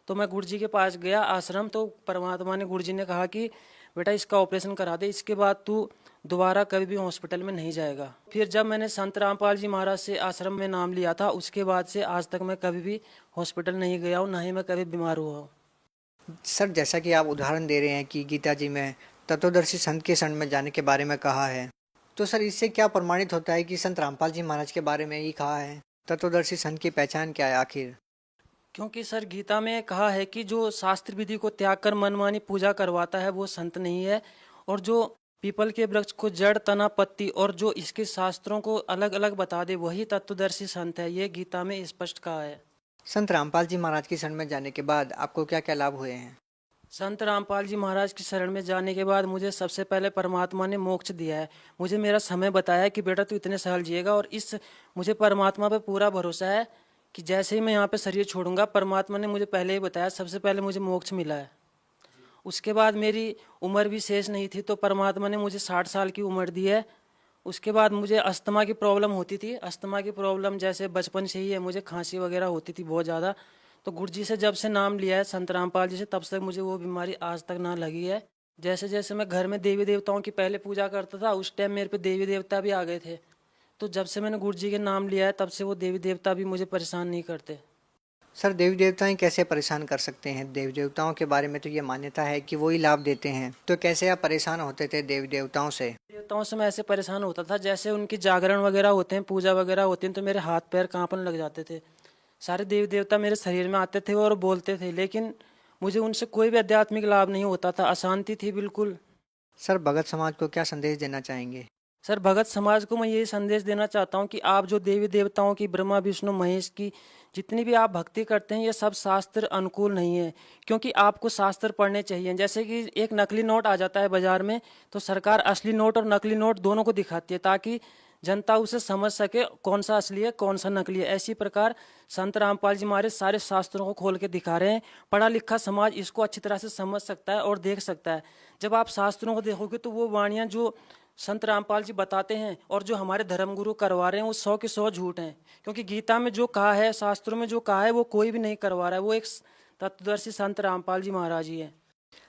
तो मैं गुरु जी के पास गया आश्रम, तो परमात्मा ने गुरु जी ने कहा कि बेटा इसका ऑपरेशन करा दे, इसके बाद तू दोबारा कभी भी हॉस्पिटल में नहीं जाएगा। फिर जब मैंने संत रामपाल जी महाराज से आश्रम में नाम लिया था, उसके बाद से आज तक मैं कभी भी हॉस्पिटल नहीं गया हूँ, ना ही मैं कभी बीमार हुआ हूँ। सर, जैसा कि आप उदाहरण दे रहे हैं कि गीता जी में तत्वदर्शी संत के शरण में जाने के बारे में कहा है, तो सर इससे क्या प्रमाणित होता है कि संत रामपाल जी महाराज के बारे में ही कहा है? तत्वदर्शी संत की पहचान क्या है आखिर? क्योंकि सर गीता में कहा है कि जो शास्त्र विधि को त्याग कर मनमानी पूजा करवाता है वो संत नहीं है, और जो पीपल के वृक्ष को जड़ तना पत्ती और जो इसके शास्त्रों को अलग अलग बता दे वही तत्वदर्शी संत है। ये गीता में स्पष्ट कहा है। संत रामपाल जी महाराज की शरण में जाने के बाद आपको क्या क्या लाभ हुए हैं? संत रामपाल जी महाराज की शरण में जाने के बाद मुझे सबसे पहले परमात्मा ने मोक्ष दिया है। मुझे मेरा समय बताया कि बेटा तू इतने साल जिएगा, और इस मुझे परमात्मा पे पूरा भरोसा है कि जैसे ही मैं यहाँ पे शरीर छोड़ूंगा, परमात्मा ने मुझे पहले ही बताया, सबसे पहले मुझे मोक्ष मिला है। उसके बाद मेरी उम्र भी शेष नहीं थी, तो परमात्मा ने मुझे 60 साल की उम्र दी है। उसके बाद मुझे अस्थमा की प्रॉब्लम होती थी। अस्थमा की प्रॉब्लम जैसे बचपन से ही है, मुझे खांसी वगैरह होती थी बहुत ज़्यादा। तो गुरु जी से जब से नाम लिया है संत रामपाल जी से, तब से मुझे वो बीमारी आज तक ना लगी है। जैसे जैसे मैं घर में देवी देवताओं की पहले पूजा करता था, उस टाइम मेरे पे देवी देवता भी आ गए थे। तो जब से मैंने गुरु जी के नाम लिया है, तब से वो देवी देवता भी मुझे परेशान नहीं करते। सर, देवी देवताएं कैसे परेशान कर सकते हैं? देवी देवताओं के बारे में तो ये मान्यता है कि वो ही लाभ देते हैं, तो कैसे आप परेशान होते थे देवी देवताओं से? देवताओं से मैं ऐसे परेशान होता था, जैसे उनकी जागरण वगैरह होते हैं, पूजा वगैरह होती हैं, तो मेरे हाथ पैर कांपने लग जाते थे। सारे देवी देवता मेरे शरीर में आते थे और बोलते थे, लेकिन मुझे उनसे कोई भी आध्यात्मिक लाभ नहीं होता था, अशांति थी बिल्कुल। सर, भगत समाज को क्या संदेश देना चाहेंगे? सर, भगत समाज को मैं यही संदेश देना चाहता हूँ कि आप जो देवी देवताओं की, ब्रह्मा विष्णु महेश की जितनी भी आप भक्ति करते हैं, ये सब शास्त्र अनुकूल नहीं है। क्योंकि आपको शास्त्र पढ़ने चाहिए। जैसे कि एक नकली नोट आ जाता है बाजार में, तो सरकार असली नोट और नकली नोट दोनों को दिखाती है, ताकि जनता उसे समझ सके कौन सा असली है कौन सा नकली है। ऐसी प्रकार संत रामपाल जी हमारे सारे शास्त्रों को खोल के दिखा रहे हैं। पढ़ा लिखा समाज इसको अच्छी तरह से समझ सकता है और देख सकता है। जब आप शास्त्रों को देखोगे तो वो वाणियाँ जो संत रामपाल जी बताते हैं और जो हमारे धर्मगुरु करवा रहे हैं, वो 100 के 100 झूठ हैं। क्योंकि गीता में जो कहा है, शास्त्रों में जो कहा है, वो कोई भी नहीं करवा रहा है, वो एक तत्वदर्शी संत रामपाल जी महाराज ही है।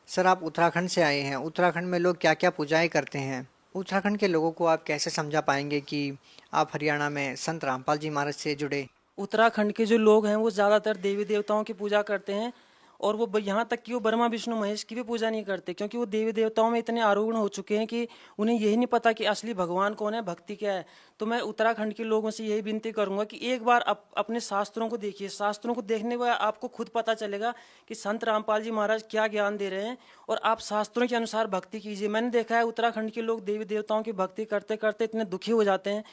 सर, आप उत्तराखंड से आए हैं। उत्तराखंड में लोग क्या क्या पूजाएं करते हैं? उत्तराखंड के लोगों को आप कैसे समझा पाएंगे कि आप हरियाणा में संत रामपाल जी महाराज से जुड़े? उत्तराखंड के जो लोग हैं वो ज़्यादातर देवी देवताओं की पूजा करते हैं, और वो यहाँ तक कि वो ब्रह्मा विष्णु महेश की भी पूजा नहीं करते, क्योंकि वो देवी देवताओं में इतने आरूढ़ हो चुके हैं कि उन्हें यही नहीं पता कि असली भगवान कौन है, भक्ति क्या है। तो मैं उत्तराखंड के लोगों से यही विनती करूंगा कि एक बार अपने शास्त्रों को देखिए। शास्त्रों को देखने के बाद आपको खुद पता चलेगा कि संत रामपाल जी महाराज क्या ज्ञान दे रहे हैं, और आप शास्त्रों के अनुसार भक्ति कीजिए। मैंने देखा है उत्तराखंड के लोग देवी देवताओं की भक्ति करते करते इतने दुखी हो जाते हैं,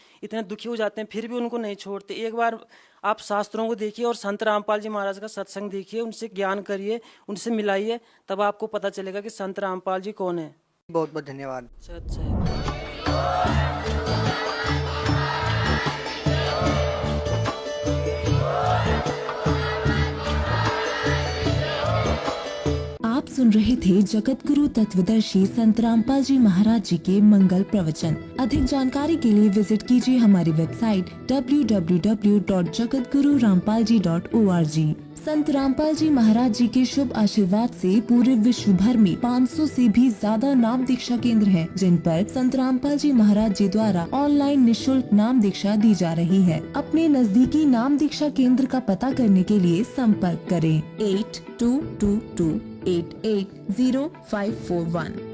फिर भी उनको नहीं छोड़ते। एक बार आप शास्त्रों को देखिए और संत रामपाल जी महाराज का सत्संग देखिए, उनसे ज्ञान करिए, उनसे मिलाइए, तब आपको पता चलेगा कि संत रामपाल जी कौन है। बहुत बहुत धन्यवाद। आप सुन रहे थे जगत गुरु तत्वदर्शी संत रामपाल जी महाराज जी के मंगल प्रवचन। अधिक जानकारी के लिए विजिट कीजिए हमारी वेबसाइट www.jagatgururampalji.org। संत रामपाल जी महाराज जी के शुभ आशीर्वाद से पूरे विश्व भर में 500 से भी ज्यादा नाम दीक्षा केंद्र हैं, जिन पर संत रामपाल जी महाराज जी द्वारा ऑनलाइन निशुल्क नाम दीक्षा दी जा रही है। अपने नजदीकी नाम दीक्षा केंद्र का पता करने के लिए संपर्क करें 8222880541।